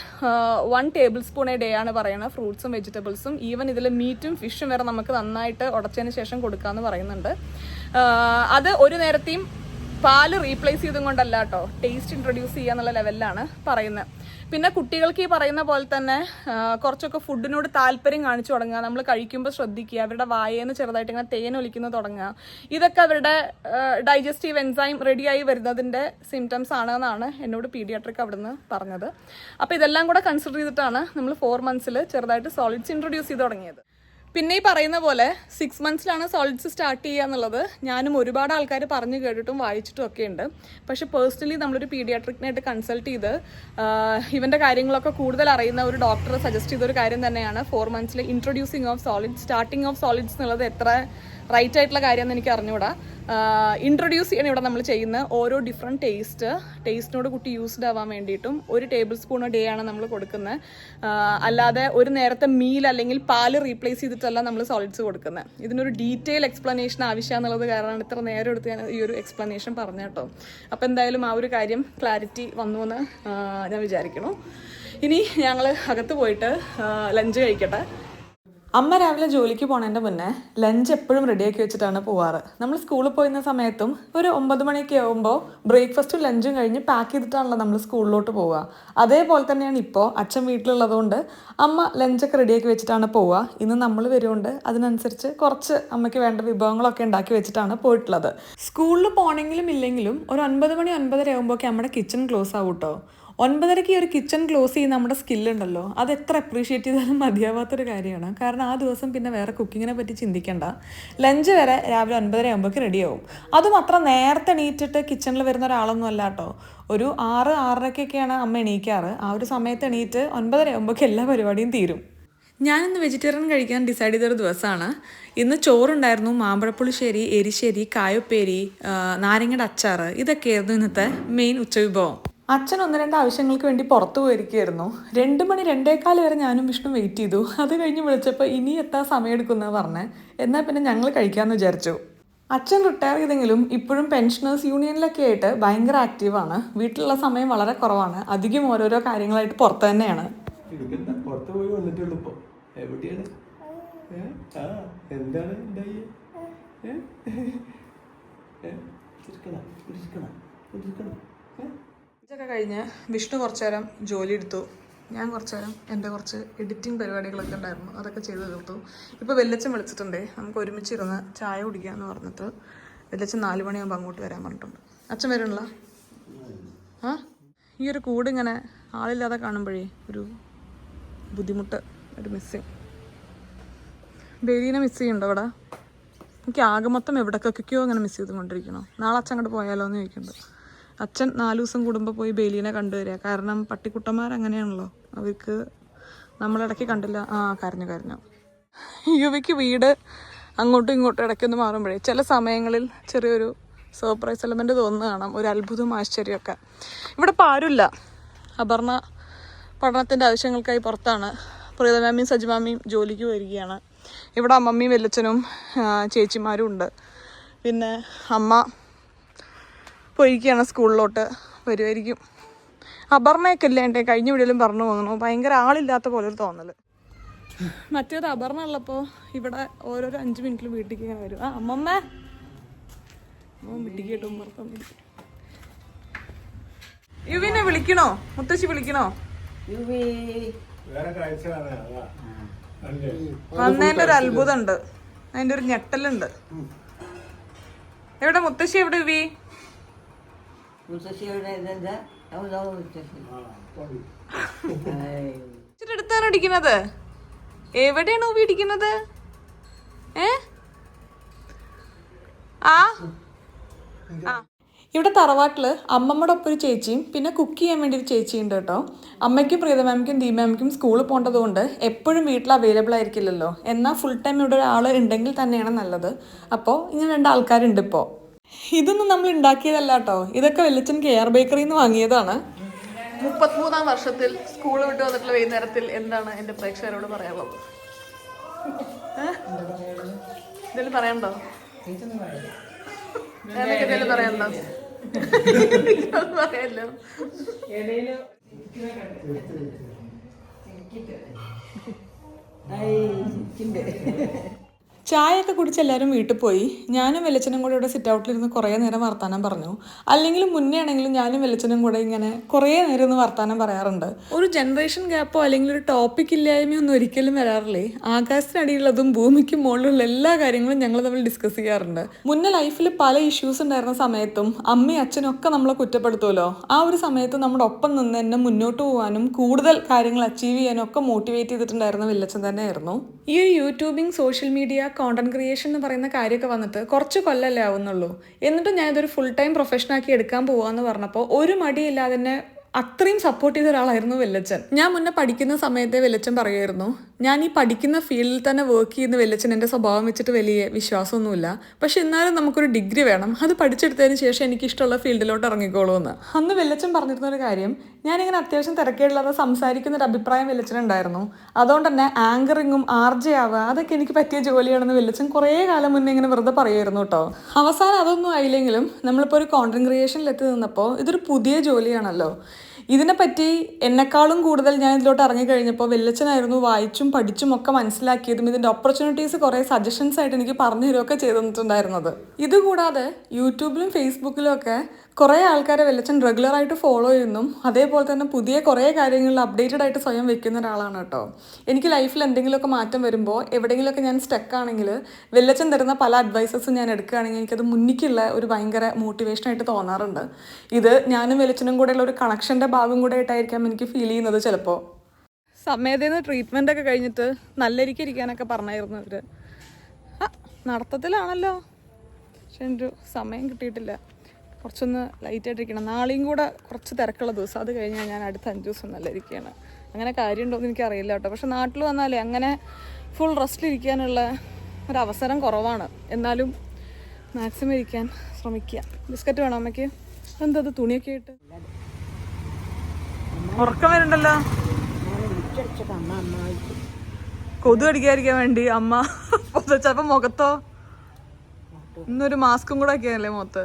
1 ടേബിൾ സ്പൂൺ എ ഡേ ആണ് പറയുന്നത്, ഫ്രൂട്ട്സും വെജിറ്റബിൾസും. ഈവൻ ഇതിൽ മീറ്റും ഫിഷും വരെ നമുക്ക് നന്നായിട്ട് ഉടച്ചതിന് ശേഷം കൊടുക്കാമെന്ന് പറയുന്നുണ്ട്. അത് ഒരു നേരത്തെയും പാല് റീപ്ലേസ് ചെയ്തും കൊണ്ടല്ല കേട്ടോ, ടേസ്റ്റ് ഇൻട്രൊഡ്യൂസ് ചെയ്യുക എന്നുള്ള ലെവലിലാണ് പറയുന്നത്. പിന്നെ കുട്ടികൾക്ക് ഈ പറയുന്ന പോലെ തന്നെ കുറച്ചൊക്കെ ഫുഡിനോട് താല്പര്യം കാണിച്ചു തുടങ്ങുക, നമ്മൾ കഴിക്കുമ്പോൾ ശ്രദ്ധിക്കുക, അവരുടെ വായേന്ന് ചെറുതായിട്ട് ഇങ്ങനെ തേൻ ഒലിക്കുന്നത് തുടങ്ങുക, ഇതൊക്കെ അവരുടെ ഡൈജസ്റ്റീവ് എൻസൈം റെഡിയായി വരുന്നതിൻ്റെ സിംറ്റംസ് ആണെന്നാണ് എന്നോട് പീഡിയാട്രിക് അവിടുന്ന് പറഞ്ഞത്. അപ്പോൾ ഇതെല്ലാം കൂടെ കൺസിഡർ ചെയ്തിട്ടാണ് നമ്മൾ 4 മന്ത്സിൽ ചെറുതായിട്ട് സോളിഡ്സ് ഇൻട്രൊഡ്യൂസ് ചെയ്ത് തുടങ്ങിയത്. പിന്നെ ഈ പറയുന്ന പോലെ 6 മന്ത്സിലാണ് സോളിഡ്സ് സ്റ്റാർട്ട് ചെയ്യുക എന്നുള്ളത് ഞാനും ഒരുപാട് ആൾക്കാർ പറഞ്ഞു കേട്ടിട്ടും വായിച്ചിട്ടും ഒക്കെ ഉണ്ട്. പക്ഷെ പേഴ്സണലി നമ്മളൊരു പീഡിയാട്രിക്കിനായിട്ട് കൺസൾട്ട് ചെയ്ത് ഇവൻ്റെ കാര്യങ്ങളൊക്കെ കൂടുതൽ അറിയുന്ന ഒരു ഡോക്ടർ സജസ്റ്റ് ചെയ്തൊരു കാര്യം തന്നെയാണ് 4 മന്ത്സിൽ introducing of solids, starting of solids എന്നുള്ളത് എത്ര റൈറ്റ് ആയിട്ടുള്ള കാര്യമെന്ന് എനിക്ക് അറിഞ്ഞുകൂടാ. ഇൻട്രൊഡ്യൂസ് ചെയ്യണം ഇവിടെ നമ്മൾ ചെയ്യുന്ന ഓരോ ഡിഫറെൻറ്റ് ടേസ്റ്റിനോട് കുട്ടി യൂസ്ഡ് ആവാൻ വേണ്ടിയിട്ടും 1 ടേബിൾ സ്പൂൺ ഡേ ആണ് നമ്മൾ കൊടുക്കുന്നത്. അല്ലാതെ ഒരു നേരത്തെ മീൽ അല്ലെങ്കിൽ പാല് റീപ്ലേസ് ചെയ്തിട്ടല്ല നമ്മൾ സോളിഡ്സ് കൊടുക്കുന്നത്. ഇതിനൊരു ഡീറ്റെയിൽ എക്സ്പ്ലനേഷൻ ആവശ്യമാണെന്നുള്ളത് കാരണമാണ് ഇത്ര നേരം എടുത്ത് ഞാൻ ഈ ഒരു എക്സ്പ്ലനേഷൻ പറഞ്ഞു കേട്ടോ. അപ്പോൾ എന്തായാലും ആ ഒരു കാര്യം ക്ലാരിറ്റി വന്നു എന്ന് ഞാൻ വിചാരിക്കുന്നു. ഇനി ഞങ്ങൾ അകത്ത് പോയിട്ട് ലഞ്ച് കഴിക്കട്ടെ. അമ്മ രാവിലെ ജോലിക്ക് പോണതിൻ്റെ മുന്നേ ലഞ്ച് എപ്പോഴും റെഡിയാക്കി വെച്ചിട്ടാണ് പോവാറ്. നമ്മൾ സ്കൂളിൽ പോയിരുന്ന സമയത്തും ഒരു 9 മണിയൊക്കെ ആകുമ്പോൾ ബ്രേക്ക്ഫാസ്റ്റും ലഞ്ചും കഴിഞ്ഞ് പാക്ക് ചെയ്തിട്ടാണല്ലോ നമ്മൾ സ്കൂളിലോട്ട് പോവുക. അതേപോലെ തന്നെയാണ് ഇപ്പോൾ അച്ഛൻ വീട്ടിലുള്ളതുകൊണ്ട് അമ്മ ലഞ്ചൊക്കെ റെഡിയാക്കി വെച്ചിട്ടാണ് പോവുക. ഇന്ന് നമ്മൾ വരുന്നുണ്ട്, അതിനനുസരിച്ച് കുറച്ച് അമ്മയ്ക്ക് വേണ്ട വിഭവങ്ങളൊക്കെ ഉണ്ടാക്കി വെച്ചിട്ടാണ് പോയിട്ടുള്ളത്. സ്കൂളിൽ പോകണമെങ്കിലും ഇല്ലെങ്കിലും ഒരു 9 മണി 9:30 ആകുമ്പോഴൊക്കെ നമ്മുടെ കിച്ചൺ ക്ലോസ് ആവും കേട്ടോ. 9:30 ഒരു കിച്ചൺ ക്ലോസ് ചെയ്യുന്ന നമ്മുടെ സ്കില്ലുണ്ടല്ലോ, അത് എത്ര അപ്രീഷിയേറ്റ് ചെയ്താലും മതിയാവാത്തൊരു കാര്യമാണ്. കാരണം ആ ദിവസം പിന്നെ വേറെ കുക്കിങ്ങിനെ പറ്റി ചിന്തിക്കേണ്ട. ലഞ്ച് വരെ രാവിലെ 9:30 ആകുമ്പോഴേക്ക് റെഡിയാവും. അതും അത്ര നേരത്തെ എണീറ്റിട്ട് കിച്ചണിൽ വരുന്ന ഒരാളൊന്നും അല്ല കേട്ടോ. ഒരു 6-6:30 അമ്മ എണീക്കാറ്. ആ ഒരു സമയത്ത് എണീറ്റ് 9:30 ആകുമ്പോഴേക്ക് എല്ലാ പരിപാടിയും തീരും. ഞാനിന്ന് വെജിറ്റേറിയൻ കഴിക്കാൻ ഡിസൈഡ് ചെയ്തൊരു ദിവസമാണ്. ഇന്ന് ചോറുണ്ടായിരുന്നു, മാമ്പഴപ്പുളിശ്ശേരി, എരിശ്ശേരി, കായുപ്പേരി, നാരങ്ങയുടെ അച്ചാർ, ഇതൊക്കെയായിരുന്നു ഇന്നത്തെ മെയിൻ ഉച്ചവിഭവം. അച്ഛൻ 1-2 ആവശ്യങ്ങൾക്ക് വേണ്ടി പുറത്തു പോയിരിക്കുകയായിരുന്നു. 2 മണി 2:15 വരെ ഞാനും വിഷ്ണു വെയിറ്റ് ചെയ്തു. അത് കഴിഞ്ഞ് വിളിച്ചപ്പോൾ ഇനി എത്താൻ സമയമെടുക്കുമെന്നാണ് പറഞ്ഞത്. എന്നാൽ പിന്നെ ഞങ്ങൾ കഴിക്കാമെന്ന് വിചാരിച്ചു. അച്ഛൻ റിട്ടയർ ചെയ്തെങ്കിലും ഇപ്പോഴും പെൻഷനേഴ്സ് യൂണിയനിലൊക്കെ ആയിട്ട് ഭയങ്കര ആക്റ്റീവാണ്. വീട്ടിലുള്ള സമയം വളരെ കുറവാണ്, അധികം ഓരോരോ കാര്യങ്ങളായിട്ട് പുറത്ത് തന്നെയാണ്. എന്താണ് ഉണ്ടായി? ഇതൊക്കെ കഴിഞ്ഞ് വിഷ്ണു കുറച്ചു നേരം ജോലി എടുത്തു. ഞാൻ കുറച്ചു നേരം എൻ്റെ കുറച്ച് എഡിറ്റിംഗ് പരിപാടികളൊക്കെ ഉണ്ടായിരുന്നു, അതൊക്കെ ചെയ്ത് തീർത്തു. ഇപ്പോൾ വെല്ലച്ചൻ വിളിച്ചിട്ടുണ്ടേ, നമുക്ക് ഒരുമിച്ചിരുന്ന് ചായ കുടിക്കാമെന്ന് പറഞ്ഞിട്ട്. വെല്ലച്ചൻ 4 മണിയാകുമ്പോൾ അങ്ങോട്ട് വരാൻ പറഞ്ഞിട്ടുണ്ട്. അച്ഛൻ വരണല്ലോ. ആ ഈ ഒരു കൂട് ഇങ്ങനെ ആളില്ലാതെ കാണുമ്പോഴേ ഒരു ബുദ്ധിമുട്ട്, ഒരു മിസ്സിങ്. ബേലീനെ മിസ് ചെയ്യുന്നുണ്ടോ അവിടെ? എനിക്ക് ആകെ മൊത്തം എവിടേക്കൊക്കെയോ അങ്ങനെ മിസ് ചെയ്തുകൊണ്ടിരിക്കണോ. നാളെ അച്ഛൻ അങ്ങോട്ട് പോയാലോ എന്ന് ചോദിക്കുന്നുണ്ട്. അച്ഛൻ 4 ദിവസം കൂടുമ്പോൾ പോയി ബേലീനെ കണ്ടുവരിക. കാരണം പട്ടിക്കുട്ടന്മാരങ്ങനെയാണല്ലോ, അവർക്ക് നമ്മളിടയ്ക്ക് കണ്ടില്ല. കരഞ്ഞു. യുവിക്ക് വീട് അങ്ങോട്ടും ഇങ്ങോട്ടും ഇടയ്ക്കൊന്ന് മാറുമ്പോഴേ ചില സമയങ്ങളിൽ ചെറിയൊരു സർപ്രൈസ് എലമെൻറ്റ് തോന്നുന്നു കാണാം, ഒരു അത്ഭുതം, ആശ്ചര്യമൊക്കെ. ഇവിടെ ഇപ്പോൾ ആരുമില്ല. അപർണ പഠനത്തിൻ്റെ ആവശ്യങ്ങൾക്കായി പുറത്താണ്. പ്രീതമാമിയും സജിമാമിയും ജോലിക്ക് വരികയാണ്. ഇവിടെ അമ്മമ്മയും വെല്ലച്ചനും ചേച്ചിമാരും ഉണ്ട്. പിന്നെ അമ്മ പോയിരിക്കുകയാണ് സ്കൂളിലോട്ട്, വരുമായിരിക്കും. അപർണയൊക്കെ ഇല്ലേ എൻ്റെ കഴിഞ്ഞ വീഡിയോയിലും പറഞ്ഞു തോന്നുന്നു, ഭയങ്കര ആളില്ലാത്ത പോലൊരു തോന്നൽ. മറ്റേത് അപർണ ഉള്ളപ്പോൾ ഇവിടെ ഓരോരോ 5 മിനിറ്റിലും വീട്ടിലേക്ക് ഇങ്ങനെ വരും. അമ്മമ്മ വീട്ടിലേക്ക് കേട്ടും യുവിനെ വിളിക്കണോ? മുത്തശ്ശി വിളിക്കണോ? വന്നതിൻ്റെ ഒരു അത്ഭുതമുണ്ട്, അതിൻ്റെ ഒരു ഞെട്ടലുണ്ട്. എവിടെ മുത്തശ്ശി? എവിടെ യുവി? അടുത്താണ് ഇടിക്കുന്നത്. എവിടെയാണ് യുവി ഇടിക്കുന്നത്? ഇവിടെ തറവാട്ടിൽ അമ്മമ്മയുടെ ഒപ്പം ഒരു ചേച്ചിയും പിന്നെ കുക്ക് ചെയ്യാൻ വേണ്ടി ഒരു ചേച്ചിയുണ്ട് കേട്ടോ. അമ്മയ്ക്കും പ്രീതമാമിക്കും ദീപമാമിക്കും സ്കൂളിൽ പോകേണ്ടത് കൊണ്ട് എപ്പോഴും വീട്ടിൽ അവൈലബിൾ ആയിരിക്കില്ലല്ലോ. എന്നാൽ ഫുൾ ടൈം ഇവിടെ ഒരാൾ ഉണ്ടെങ്കിൽ തന്നെയാണ് നല്ലത്. അപ്പോൾ ഇങ്ങനെ 2 ആൾക്കാരുണ്ട് ഇപ്പോൾ. ഇതൊന്നും നമ്മൾ ഉണ്ടാക്കിയതല്ല കേട്ടോ, ഇതൊക്കെ വെല്ലച്ചൻ KR ബേക്കറിയിൽ നിന്ന് വാങ്ങിയതാണ്. 33-ാം വർഷത്തിൽ സ്കൂൾ വിട്ട് വന്നിട്ടുള്ള വൈകുന്നേരത്തിൽ എന്താണ് എൻ്റെ പ്രേക്ഷകരോട് പറയാനുള്ളത്? എന്തെങ്കിലും പറയണ്ടോ? എനിക്ക് എന്തെങ്കിലും പറയണ്ടോ? പറയാലോ. ചായയൊക്കെ കുടിച്ച് എല്ലാവരും വീട്ടിൽ പോയി. ഞാനും വെല്ലച്ചനും കൂടെ ഇവിടെ സിറ്റ് ഔട്ടിലിരുന്ന് കുറേ നേരം വർത്താനം പറഞ്ഞു. അല്ലെങ്കിൽ മുന്നേ ആണെങ്കിലും ഞാനും വെല്ലച്ചനും കൂടെ ഇങ്ങനെ കുറേ നേരം ഒന്ന് വർത്താനം പറയാറുണ്ട്. ഒരു ജനറേഷൻ ഗ്യാപ്പോ അല്ലെങ്കിൽ ഒരു ടോപ്പിക് ഇല്ലായ്മയോ ഒന്നും ഒരിക്കലും വരാറില്ലേ. ആകാശത്തിനടിയിലുള്ളതും ഭൂമിക്ക് മുകളിലുള്ള എല്ലാ കാര്യങ്ങളും ഞങ്ങൾ തമ്മിൽ ഡിസ്കസ് ചെയ്യാറുണ്ട്. മുന്നേ ലൈഫിൽ പല ഇഷ്യൂസ് ഉണ്ടായിരുന്ന സമയത്തും അമ്മയും അച്ഛനും ഒക്കെ നമ്മളെ കുറ്റപ്പെടുത്തുമല്ലോ. ആ ഒരു സമയത്ത് നമ്മുടെ ഒപ്പം നിന്ന് എന്നെ മുന്നോട്ട് പോകാനും കൂടുതൽ കാര്യങ്ങൾ അച്ചീവ് ചെയ്യാനും ഒക്കെ മോട്ടിവേറ്റ് ചെയ്തിട്ടുണ്ടായിരുന്ന വെല്ലച്ചൻ തന്നെയായിരുന്നു. ഈ ഒരു യൂട്യൂബിങ്, സോഷ്യൽ മീഡിയ, കോണ്ടന്റ് ക്രിയേഷൻ എന്ന് പറയുന്ന കാര്യമൊക്കെ വന്നിട്ട് കുറച്ച് കൊല്ലല്ലേ ആവുന്നുള്ളൂ. എന്നിട്ടും ഞാനിതൊരു ഫുൾ ടൈം പ്രൊഫഷനാക്കി എടുക്കാൻ പോവാന്ന് പറഞ്ഞപ്പോൾ ഒരു മടിയില്ലാതെ തന്നെ അത്രയും സപ്പോർട്ട് ചെയ്ത ഒരാളായിരുന്നു വെല്ലച്ചൻ. ഞാൻ മുന്നേ പഠിക്കുന്ന സമയത്തെ വെല്ലച്ചൻ പറയുമായിരുന്നു, ഞാൻ ഈ പഠിക്കുന്ന ഫീൽഡിൽ തന്നെ വർക്ക് ചെയ്യുന്ന വെല്ലച്ചൻ എൻ്റെ സ്വഭാവം വെച്ചിട്ട് വലിയ വിശ്വാസമൊന്നുമില്ല, പക്ഷെ എന്നാലും നമുക്കൊരു ഡിഗ്രി വേണം, അത് പഠിച്ചെടുത്തതിന് ശേഷം എനിക്ക് ഇഷ്ടമുള്ള ഫീൽഡിലോട്ട് ഇറങ്ങിക്കോളൂ എന്ന്. അന്ന് വെല്ലച്ചൻ പറഞ്ഞിരുന്ന ഒരു കാര്യം, ഞാനിങ്ങനെ അത്യാവശ്യം തിരക്കേടില്ലാതെ സംസാരിക്കുന്ന ഒരു അഭിപ്രായം വെല്ലച്ചനുണ്ടായിരുന്നു. അതുകൊണ്ട് തന്നെ ആങ്കറിങ്ങും RJ ആവുക അതൊക്കെ എനിക്ക് പറ്റിയ ജോലിയാണെന്ന് വെല്ലച്ചൻ കുറേ കാലം മുന്നേ ഇങ്ങനെ വെറുതെ പറയുമായിരുന്നു കേട്ടോ. അവസാനം അതൊന്നും ആയില്ലെങ്കിലും നമ്മളിപ്പോൾ ഒരു കോണ്ടന്റ് ക്രിയേഷനിൽ എത്തി നിന്നപ്പോൾ ഇതൊരു പുതിയ ജോലിയാണല്ലോ. ഇതിനെപ്പറ്റി എന്നെക്കാളും കൂടുതൽ ഞാൻ ഇതിലോട്ട് ഇറങ്ങിക്കഴിഞ്ഞപ്പോൾ വെല്ലച്ചനായിരുന്നു വായിച്ചും പഠിച്ചും ഒക്കെ മനസ്സിലാക്കിയതും ഇതിൻ്റെ ഓപ്പർച്യൂണിറ്റീസ് കുറേ സജഷൻസ് ആയിട്ട് എനിക്ക് പറഞ്ഞു തരുമൊക്കെ ചെയ്തു തന്നിട്ടുണ്ടായിരുന്നത്. ഇതുകൂടാതെ യൂട്യൂബിലും ഫേസ്ബുക്കിലും ഒക്കെ കുറേ ആൾക്കാരെ വെല്ലച്ചൻ റെഗുലറായിട്ട് ഫോളോ ചെയ്യുന്നു. അതേപോലെ തന്നെ പുതിയ കുറേ കാര്യങ്ങളിൽ അപ്ഡേറ്റഡ് ആയിട്ട് സ്വയം വെക്കുന്ന ഒരാളാണ് കേട്ടോ. എനിക്ക് ലൈഫിൽ എന്തെങ്കിലുമൊക്കെ മാറ്റം വരുമ്പോൾ എവിടെയെങ്കിലുമൊക്കെ ഞാൻ സ്റ്റക്കാണെങ്കിൽ വെല്ലച്ചൻ തരുന്ന പല അഡ്വൈസസും ഞാൻ എടുക്കുകയാണെങ്കിൽ എനിക്കത് മുന്നിക്കുള്ള ഒരു ഭയങ്കര മോട്ടിവേഷനായിട്ട് തോന്നാറുണ്ട്. ഇത് ഞാനും വെല്ലച്ചനും കൂടെയുള്ള ഒരു കണക്ഷൻ്റെ ഭാഗം കൂടെ ആയിട്ടായിരിക്കാം എനിക്ക് ഫീൽ ചെയ്യുന്നത് ചിലപ്പോൾ. സമയത്തുനിന്ന് ട്രീറ്റ്മെൻ്റ് ഒക്കെ കഴിഞ്ഞിട്ട് നല്ലരിക്കും ഇരിക്കാനൊക്കെ പറഞ്ഞായിരുന്നു അവർ. നടത്തത്തിലാണല്ലോ, പക്ഷെ എൻ്റെ സമയം കിട്ടിയിട്ടില്ല. കുറച്ചൊന്ന് ലൈറ്റായിട്ടിരിക്കണം. നാളെയും കൂടെ കുറച്ച് തിരക്കുള്ള ദിവസം, അത് കഴിഞ്ഞാൽ ഞാൻ അടുത്ത 5 ദിവസം നല്ലരിക്കുകയാണ്. അങ്ങനെ കാര്യമുണ്ടോയെന്ന് എനിക്കറിയില്ല കേട്ടോ. പക്ഷെ നാട്ടിൽ വന്നാലേ അങ്ങനെ ഫുൾ റെസ്റ്റിലിരിക്കാനുള്ള ഒരവസരം കുറവാണ്. എന്നാലും മാക്സിമം ഇരിക്കാൻ ശ്രമിക്കുക. ബിസ്ക്കറ്റ് വേണോ അമ്മയ്ക്ക്? എന്തത് തുണിയൊക്കെ ആയിട്ട് ഉറക്കം വരുന്നുണ്ടല്ലോ. കൊതു അടിക്കാതിരിക്കാൻ വേണ്ടി അമ്മ പൊതച്ചപ്പം മുഖത്തോ ഇന്നൊരു മാസ്കും കൂടെ ഒക്കെയല്ലേ മുഖത്ത്.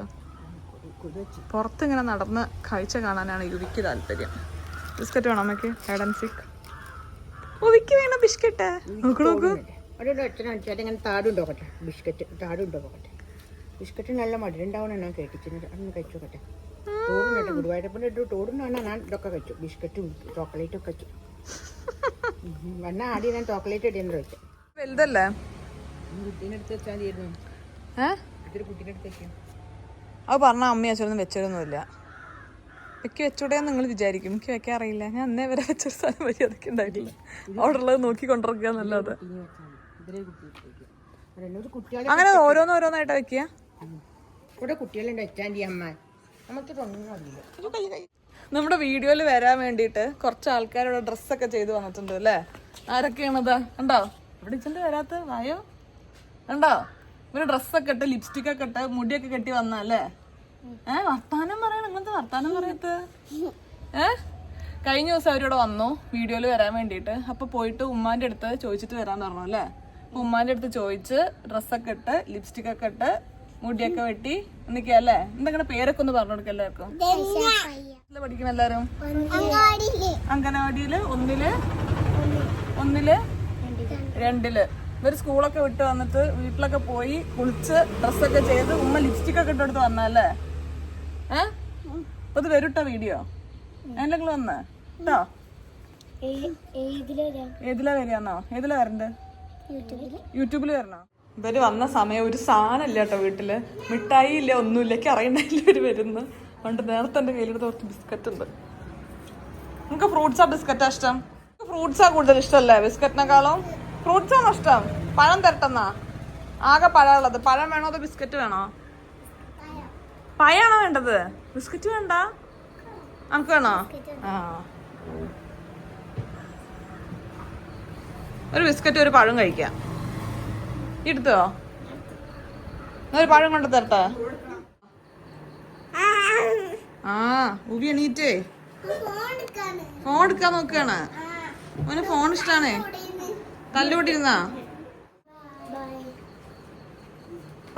പുറത്തിങ്ങനെ നടന്ന് കാഴ്ച കാണാനാണ് യുവിക്ക് താല്പര്യം. ബിസ്ക്കറ്റ് വേണം അമ്മയ്ക്ക്? Hide and seek. ഒവിക്ക് വേണം ബിസ്ക്കറ്റ്. നോക്ക് നോക്ക്, അവിടെ അച്ഛനും അച്ഛാൻ ഇങ്ങനെ താടുണ്ടോക്കട്ടെ ബിസ്ക്കറ്റ് താടുണ്ടോക്കട്ടെ ബിസ്ക്കറ്റ് നല്ല മധുരണ്ടാവണം ഞാൻ കേട്ടിച്ചിട്ട് അതൊന്ന് കഴിച്ചോക്കട്ടെ തോടുന്നുണ്ട് ഗുരുവായൂരപ്പൻ്റെ ഇട്ട് തോടുന്നാണ് ഞാൻ ഇതൊക്കെ കഴിച്ചു ബിസ്ക്കറ്റും ചോക്ലേറ്റും ഒക്കെ കഴിച്ചു വന്ന ആദ്യം ഞാൻ ചോക്ലേറ്റ് ഇടിയെന്ന് വെച്ചു വലുതല്ലേ കുട്ടീനെ എടുത്ത് വെച്ചാൽ മതിയായിരുന്നു ഇതൊരു കുട്ടീനെ എടുത്ത് വെക്കാം അത് പറഞ്ഞ അമ്മ അച്ഛനൊന്നും വെച്ചിടൊന്നുമില്ല എനിക്ക് വെച്ചൂടെയെന്ന് നിങ്ങൾ വിചാരിക്കും എനിക്ക് വെക്കാൻ അറിയില്ല ഞാൻ അന്നേ വരെ വെച്ചൊരു സാധനം വഴി അതൊക്കെ ഉണ്ടായിട്ടില്ല അവിടെ ഉള്ളത് നോക്കി കൊണ്ടിരിക്കുക എന്നല്ലാതെ അങ്ങനെ ഓരോന്നോരോന്നായിട്ട് വെക്കുക ഇവിടെ കുട്ടികളുണ്ട് വെച്ചാൻ്റെ അമ്മ നമുക്ക് തൊന്നും അറിയില്ല നമ്മുടെ വീഡിയോയിൽ വരാൻ വേണ്ടിയിട്ട് കുറച്ച് ആൾക്കാരോട് ഡ്രസ്സൊക്കെ ചെയ്ത് വന്നിട്ടുണ്ട് അല്ലേ ആരൊക്കെയാണത് കണ്ടോ ഇവിടെ ഇച്ചണ്ട് വരാത്ത വായോ കണ്ടോ ഇവര് ഡ്രസ്സൊക്കെ ഇട്ട് ലിപ്സ്റ്റിക് ഒക്കെ ഇട്ട് മുടിയൊക്കെ കെട്ടി വന്നല്ലേ വർത്താനം പറയണം ഇങ്ങനത്തെ വർത്താനം പറയത്ത് കഴിഞ്ഞ ദിവസം അവരിവിടെ വന്നു വീഡിയോയിൽ വരാൻ വേണ്ടിയിട്ട് അപ്പൊ പോയിട്ട് ഉമ്മാന്റെ അടുത്ത് ചോദിച്ചിട്ട് വരാൻ പറഞ്ഞു അല്ലേ അപ്പൊ ഉമ്മാന്റെ അടുത്ത് ചോദിച്ച് ഡ്രസ്സൊക്കെ ഇട്ട് ലിപ്സ്റ്റിക് ഒക്കെ ഇട്ട് മുടിയൊക്കെ വെട്ടി എന്നൊക്കെയല്ലേ എന്തെങ്കിലും പേരൊക്കെ ഒന്ന് പറഞ്ഞു കൊടുക്കുക എല്ലാവർക്കും പഠിക്കണം എല്ലാരും അംഗനവാടിയില് ഒന്നില് രണ്ടില് ഇവര് സ്കൂളൊക്കെ വിട്ട് വന്നിട്ട് വീട്ടിലൊക്കെ പോയി കുളിച്ച് ഡ്രസ്സൊക്കെ ചെയ്ത് ഉമ്മ ലിപ്സ്റ്റിക് ഒക്കെ ഇട്ടെടുത്ത് വന്നല്ലേ അത് വരൂട്ടോ വീഡിയോ എന്തെങ്കിലും വന്ന് കേട്ടോ ഏതിലാ വരികയെന്നോ ഏതിലാ വരണ്ടേ യൂട്യൂബിൽ വരണോ ഇവര് വന്ന സമയം ഒരു സാധനം ഇല്ല കേട്ടോ വീട്ടില് മിഠായി ഇല്ല ഒന്നുമില്ല എനിക്ക് അറിയണ്ടായില്ല ഇവര് വരുന്നു അതുകൊണ്ട് നേരത്തെ എന്റെ കയ്യിലെടുത്ത് കുറച്ച് ബിസ്ക്കറ്റ് ഉണ്ട് നിങ്ങൾക്ക് ഫ്രൂട്ട്സാ ബിസ്ക്കറ്റാ ഇഷ്ടം ഫ്രൂട്ട്സാ കൂടുതൽ ഇഷ്ടമല്ലേ ബിസ്ക്കറ്റിനെക്കാളും ഫ്രൂട്ട്സ് ആണോ ഇഷ്ടം പഴം തരട്ടെന്നാ ആകെ പഴമുള്ളത് പഴം വേണോ അതോ ബിസ്ക്കറ്റ് വേണോ പഴമാണോ വേണ്ടത് ബിസ്ക്കറ്റ് വേണ്ട നമുക്ക് വേണോ ആ ഒരു ബിസ്ക്കറ്റ് ഒരു പഴം കഴിക്കാം എടുത്തോ ഒരു പഴം കൊണ്ട് തരട്ടെ ആ ഉവി എണീറ്റേ ഫോൺ എടുക്കാൻ നോക്കാണ് അവന് ഫോൺ ഇഷ്ടാണേ തല്ലുകൊണ്ടിരുന്നാ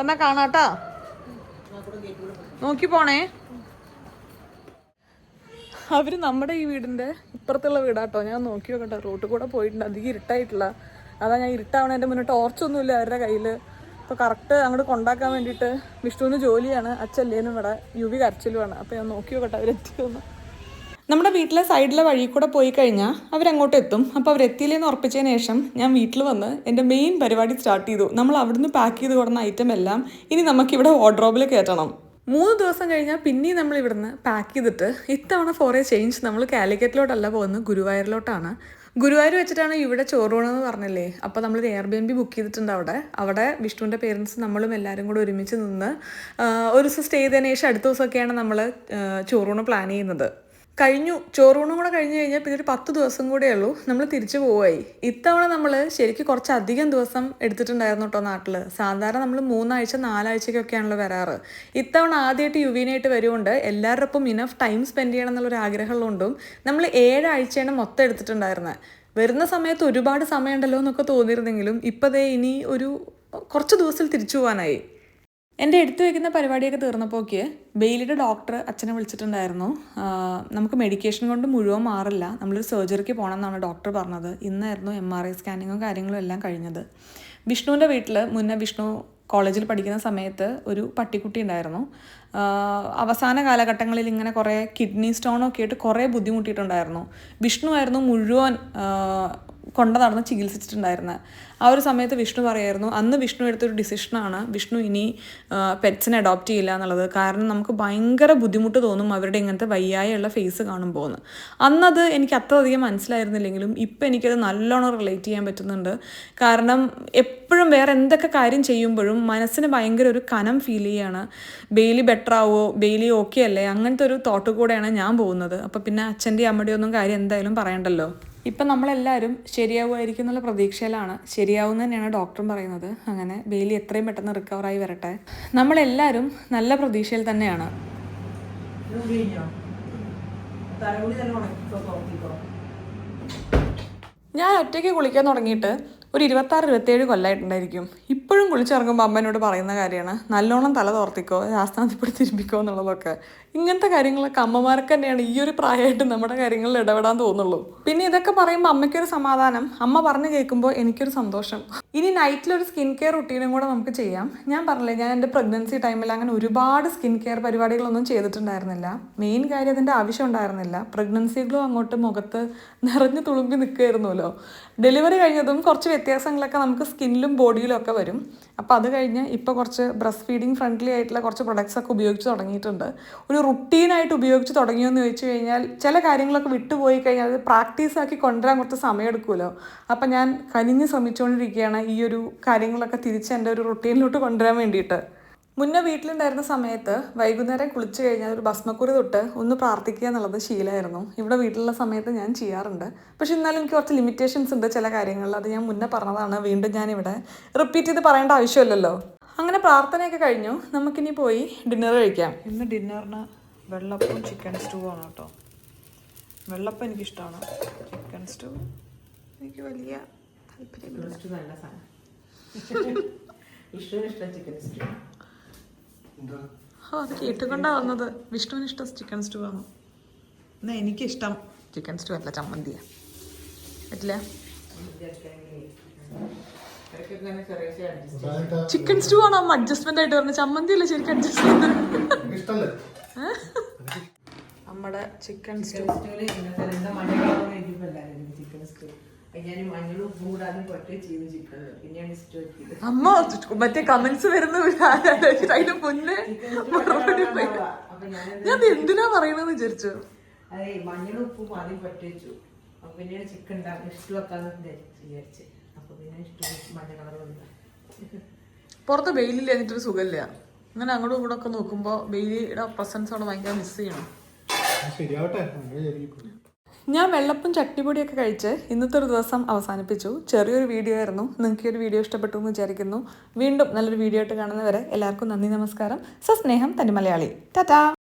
എന്നാ കാണാട്ടാ നോക്കി പോണേ അവര് നമ്മുടെ ഈ വീടിന്റെ ഇപ്പുറത്തുള്ള വീടാട്ടോ ഞാൻ നോക്കി നോക്കട്ടെ റോട്ടിൽ കൂടെ പോയിട്ടുണ്ട് അധികം ഇരുട്ടായിട്ടില്ല അതാ ഞാൻ ഇരുട്ടാവണതിന്റെ മുന്നേ ടോർച്ചൊന്നുമില്ല അവരുടെ കയ്യില് അപ്പൊ കറക്റ്റ് അങ്ങോട്ട് കൊണ്ടാക്കാൻ വേണ്ടിയിട്ട് വിഷ്ണുവിന് ജോലിയാണ് അച്ഛല്ലേനും ഇവിടെ യുവി കരച്ചിലുമാണ് അപ്പൊ ഞാൻ നോക്കി നോക്കട്ടെ അവരെത്തിയൊന്ന് നമ്മുടെ വീട്ടിലെ സൈഡിലെ വഴി കൂടെ പോയി കഴിഞ്ഞാൽ അവരങ്ങോട്ട് എത്തും അപ്പോൾ അവരെത്തിയില്ലെന്ന് ഉറപ്പിച്ചതിന് ശേഷം ഞാൻ വീട്ടിൽ വന്ന് എൻ്റെ മെയിൻ പരിപാടി സ്റ്റാർട്ട് ചെയ്തു നമ്മൾ അവിടുന്ന് പാക്ക് ചെയ്ത് കൊടുക്കുന്ന ഐറ്റം എല്ലാം ഇനി നമുക്കിവിടെ വാർഡ്രോബിൽ കയറ്റണം 3 ദിവസം കഴിഞ്ഞാൽ പിന്നെയും നമ്മൾ ഇവിടുന്ന് പാക്ക് ചെയ്തിട്ട് ഇത്തവണ ഫോർ എ ചേഞ്ച് നമ്മൾ കാലിക്കറ്റിലോട്ടല്ല പോകുന്നത് ഗുരുവായൂരിലോട്ടാണ് ഗുരുവായൂർ വെച്ചിട്ടാണ് ഇവിടെ ചോറൂണെന്ന് പറഞ്ഞില്ലേ അപ്പോൾ നമ്മൾ എയർബിഎൻബി ബുക്ക് ചെയ്തിട്ടുണ്ട് അവിടെ വിഷ്ണുവിൻ്റെ പേരൻസ് നമ്മളും എല്ലാവരും കൂടെ ഒരുമിച്ച് നിന്ന് ഒരു ദിവസം സ്റ്റേ ചെയ്തതിന് ശേഷം അടുത്ത ദിവസമൊക്കെയാണ് നമ്മൾ ചോറൂണ് പ്ലാൻ ചെയ്യുന്നത് കഴിഞ്ഞു ചോറൂണും കൂടെ കഴിഞ്ഞ് കഴിഞ്ഞാൽ പിന്നെ ഒരു 10 ദിവസം കൂടെ ഉള്ളൂ നമ്മൾ തിരിച്ചു പോവുകയായി ഇത്തവണ നമ്മൾ ശരിക്കും കുറച്ചധികം ദിവസം എടുത്തിട്ടുണ്ടായിരുന്നു കേട്ടോ നാട്ടിൽ സാധാരണ നമ്മൾ 3 ആഴ്ച 4 ആഴ്ചയ്ക്കൊക്കെയാണല്ലോ വരാറ് ഇത്തവണ ആദ്യമായിട്ട് യുവീനായിട്ട് വരുകൊണ്ട് എല്ലാവരുടെ ഒപ്പം ഇനഫ് ടൈം സ്പെൻഡ് ചെയ്യണം എന്നുള്ളൊരു ആഗ്രഹമുള്ളതുകൊണ്ടും നമ്മൾ 7 ആഴ്ചയാണ് മൊത്തം എടുത്തിട്ടുണ്ടായിരുന്നത് വരുന്ന സമയത്ത് ഒരുപാട് സമയമുണ്ടല്ലോ എന്നൊക്കെ തോന്നിയിരുന്നെങ്കിലും ഇപ്പോൾ ദേ ഇനി ഒരു കുറച്ച് ദിവസത്തിൽ തിരിച്ചു പോകാനായി എൻ്റെ എടുത്തു വയ്ക്കുന്ന പരിപാടിയൊക്കെ തീർന്നപ്പോഴേക്ക് ബെയിലിയുടെ ഡോക്ടർ അച്ഛനെ വിളിച്ചിട്ടുണ്ടായിരുന്നു നമുക്ക് മെഡിക്കേഷൻ കൊണ്ട് മുഴുവൻ മാറില്ല നമ്മളൊരു സർജറിക്ക് പോകണം എന്നാണ് ഡോക്ടർ പറഞ്ഞത് ഇന്നായിരുന്നു MRI സ്കാനിങ്ങും കാര്യങ്ങളും എല്ലാം കഴിഞ്ഞത് വിഷ്ണുവിൻ്റെ വീട്ടിൽ മുന്നേ വിഷ്ണു കോളേജിൽ പഠിക്കുന്ന സമയത്ത് ഒരു പട്ടിക്കുട്ടി ഉണ്ടായിരുന്നു അവസാന കാലഘട്ടങ്ങളിൽ ഇങ്ങനെ കുറേ കിഡ്നി സ്റ്റോണൊക്കെ ആയിട്ട് കുറേ ബുദ്ധിമുട്ടിയിട്ടുണ്ടായിരുന്നു വിഷ്ണു ആയിരുന്നു മുഴുവൻ കൊണ്ട് നടന്ന് ചികിത്സിച്ചിട്ടുണ്ടായിരുന്നത് ആ ഒരു സമയത്ത് വിഷ്ണു പറയായിരുന്നു അന്ന് വിഷ്ണു എടുത്തൊരു ഡിസിഷനാണ് വിഷ്ണു ഇനി പെറ്റ്സിനെ അഡോപ്റ്റ് ചെയ്യില്ല എന്നുള്ളത് കാരണം നമുക്ക് ഭയങ്കര ബുദ്ധിമുട്ട് തോന്നും അവരുടെ ഇങ്ങനത്തെ വയ്യായുള്ള ഫേസ് കാണുമ്പോൾ അന്നത് എനിക്ക് അത്രയധികം മനസ്സിലായിരുന്നില്ലെങ്കിലും ഇപ്പം എനിക്കത് നല്ലോണം റിലേറ്റ് ചെയ്യാൻ പറ്റുന്നുണ്ട് കാരണം എപ്പോഴും വേറെ എന്തൊക്കെ കാര്യം ചെയ്യുമ്പോഴും മനസ്സിന് ഭയങ്കര ഒരു കനം ഫീൽ ചെയ്യാണ് ബെയിലി ബെറ്റർ ആവുമോ ബെയിലി ഓക്കെ അല്ലേ അങ്ങനത്തെ ഒരു തോട്ട് കൂടെയാണ് ഞാൻ പോകുന്നത് അപ്പോൾ പിന്നെ അച്ഛൻ്റെയും അമ്മയുടെയും ഒന്നും കാര്യം എന്തായാലും പറയണ്ടല്ലോ ഇപ്പം നമ്മളെല്ലാവരും ശരിയാവുമായിരിക്കും എന്നുള്ള പ്രതീക്ഷയിലാണ് ശരിയാവും തന്നെയാണ് ഡോക്ടറും പറയുന്നത് അങ്ങനെ ബെയിലി എത്രയും പെട്ടെന്ന് റിക്കവറായി വരട്ടെ നമ്മളെല്ലാവരും നല്ല പ്രതീക്ഷയിൽ തന്നെയാണ് ഞാൻ ഒറ്റയ്ക്ക് കുളിക്കാൻ തുടങ്ങിയിട്ട് ഒരു 26-27 കൊല്ലമായിട്ടുണ്ടായിരിക്കും ഇപ്പോഴും കുളിച്ചിറങ്ങുമ്പോൾ അമ്മേനോട് പറയുന്ന കാര്യമാണ് നല്ലോണം തല തോർത്തിക്കോ ശാസ്താന്തിപ്പൊടി തിരുമ്പിക്കോ എന്നുള്ളതൊക്കെ ഇങ്ങനത്തെ കാര്യങ്ങളൊക്കെ അമ്മമാർക്ക് തന്നെയാണ് ഈ ഒരു പ്രായമായിട്ട് നമ്മുടെ കാര്യങ്ങളിൽ ഇടപെടാൻ തോന്നുള്ളൂ പിന്നെ ഇതൊക്കെ പറയുമ്പോൾ അമ്മയ്ക്കൊരു സമാധാനം അമ്മ പറഞ്ഞു കേൾക്കുമ്പോൾ എനിക്കൊരു സന്തോഷം ഇനി നൈറ്റിലൊരു സ്കിൻ കെയർ റുട്ടീനും കൂടെ നമുക്ക് ചെയ്യാം. ഞാൻ പറഞ്ഞില്ലേ, ഞാൻ എൻ്റെ പ്രഗ്നൻസി ടൈമിൽ അങ്ങനെ ഒരുപാട് സ്കിൻ കെയർ പരിപാടികളൊന്നും ചെയ്തിട്ടുണ്ടായിരുന്നില്ല. മെയിൻ കാര്യം അതിൻ്റെ ആവശ്യം ഉണ്ടായിരുന്നില്ല. പ്രഗ്നൻസി ഗ്ലോ അങ്ങോട്ട് മുഖത്ത് നിറഞ്ഞു തുളുമ്പി നിൽക്കുമായിരുന്നല്ലോ. ഡെലിവറി കഴിഞ്ഞതും കുറച്ച് വ്യത്യാസങ്ങളൊക്കെ നമുക്ക് സ്കിന്നിലും ബോഡിയിലും ഒക്കെ വരും. അപ്പോൾ അത് കഴിഞ്ഞ് ഇപ്പോൾ കുറച്ച് ബ്രസ്റ്റ് ഫീഡിങ് ഫ്രണ്ട്ലി ആയിട്ടുള്ള കുറച്ച് പ്രൊഡക്ട്സ് ഒക്കെ ഉപയോഗിച്ച് തുടങ്ങിയിട്ടുണ്ട്. ഒരു റുട്ടീനായിട്ട് ഉപയോഗിച്ച് തുടങ്ങിയെന്ന് ചോദിച്ചു കഴിഞ്ഞാൽ ചില കാര്യങ്ങളൊക്കെ വിട്ടുപോയി കഴിഞ്ഞാൽ അത് പ്രാക്ടീസാക്കി കൊണ്ടുവരാൻ കുറച്ച് സമയമെടുക്കുമല്ലോ. അപ്പം ഞാൻ കനിഞ്ഞ് ശ്രമിച്ചുകൊണ്ടിരിക്കുകയാണ് ഈ ഒരു കാര്യങ്ങളൊക്കെ തിരിച്ച് എൻ്റെ ഒരു റുട്ടീനിലോട്ട് കൊണ്ടുവരാൻ വേണ്ടിയിട്ട്. മുന്നേ വീട്ടിലുണ്ടായിരുന്ന സമയത്ത് വൈകുന്നേരം കുളിച്ച് കഴിഞ്ഞാൽ ഒരു ഭസ്മക്കുറി തൊട്ട് ഒന്ന് പ്രാർത്ഥിക്കുക എന്നുള്ളത് ശീലമായിരുന്നു. ഇവിടെ വീട്ടിലുള്ള സമയത്ത് ഞാൻ ചെയ്യാറുണ്ട്. പക്ഷെ എന്നാലും എനിക്ക് കുറച്ച് ലിമിറ്റേഷൻസ് ഉണ്ട് ചില കാര്യങ്ങളിൽ. അത് ഞാൻ മുന്നേ പറഞ്ഞതാണ്, വീണ്ടും ഞാനിവിടെ റിപ്പീറ്റ് ചെയ്ത് പറയേണ്ട ആവശ്യമില്ലല്ലോ. അങ്ങനെ പ്രാർത്ഥനയൊക്കെ കഴിഞ്ഞു. നമുക്കിനി പോയി ഡിന്നർ കഴിക്കാം. ഇന്ന് ഡിന്നറിന് വെള്ളപ്പവും ചിക്കൻ സ്റ്റൂ ആണ് കേട്ടോ. വെള്ളപ്പം എനിക്കിഷ്ടമാണ്, ചിക്കൻ സ്റ്റൂ എനിക്ക് വലിയ താല്പര്യമില്ല. നല്ല സാധനം. ഇഷ്ടം ചിക്കൻ സ്റ്റൂ. അത് കേട്ടുകൊണ്ടാണ് വന്നത്. വിഷ്ണുവിന് ഇഷ്ടം ചിക്കൻ സ്റ്റൂ ആണ്. എന്നാൽ എനിക്കിഷ്ടം ചിക്കൻ സ്റ്റൂ അല്ല, ചമ്മന്തിയാണ്. പറ്റില്ല. ചിക്കൻ സ്റ്റൂ ആണോ അഡ്ജസ്റ്റ്മെന്റ് ആയിട്ട് പറഞ്ഞത്? ചമ്മന്തി അല്ലേ ശരിക്കും അഡ്ജസ്റ്റ്മെന്റ്. നമ്മുടെ ചിക്കൻ സ്റ്റൂ അമ്മ മറ്റേ കമന്റ്സ് വരുന്ന അതിന് മുന്നേ ഞാൻ എന്തിനാ പറയണെന്ന് വിചാരിച്ചു. അതെ, മഞ്ഞളും ഉപ്പും ആദ്യം പറ്റിച്ചു. അപ്പൊ പിന്നെയാണ് ചിക്കൻ ഇഷ്ടമാക്കാന്ന് വിചാരിച്ച്. അപ്പൊ പിന്നെ ഇഷ്ടം മഞ്ഞ കളർ വന്നു. പുറത്ത് വെയിലില്ല, എന്നിട്ടൊരു സുഖമില്ല. അങ്ങനെ അങ്ങോട്ടും ഇങ്ങോട്ടും ഒക്കെ നോക്കുമ്പോൾ വെയിലിയുടെ പ്രസൻസ് അവിടെ ഭയങ്കര മിസ് ചെയ്യണം. ഞാൻ വെള്ളപ്പും ചട്ടിപ്പൊടിയൊക്കെ കഴിച്ച് ഇന്നത്തെ ഒരു ദിവസം അവസാനിപ്പിച്ചു. ചെറിയൊരു വീഡിയോ ആയിരുന്നു. നിങ്ങൾക്ക് ഈ ഒരു വീഡിയോ ഇഷ്ടപ്പെട്ടു എന്ന് വിചാരിക്കുന്നു. വീണ്ടും നല്ലൊരു വീഡിയോ ആയിട്ട് കാണുന്നവരെ എല്ലാവർക്കും നന്ദി, നമസ്കാരം. സസ്നേഹം, തനി മലയാളി. ടാറ്റാ.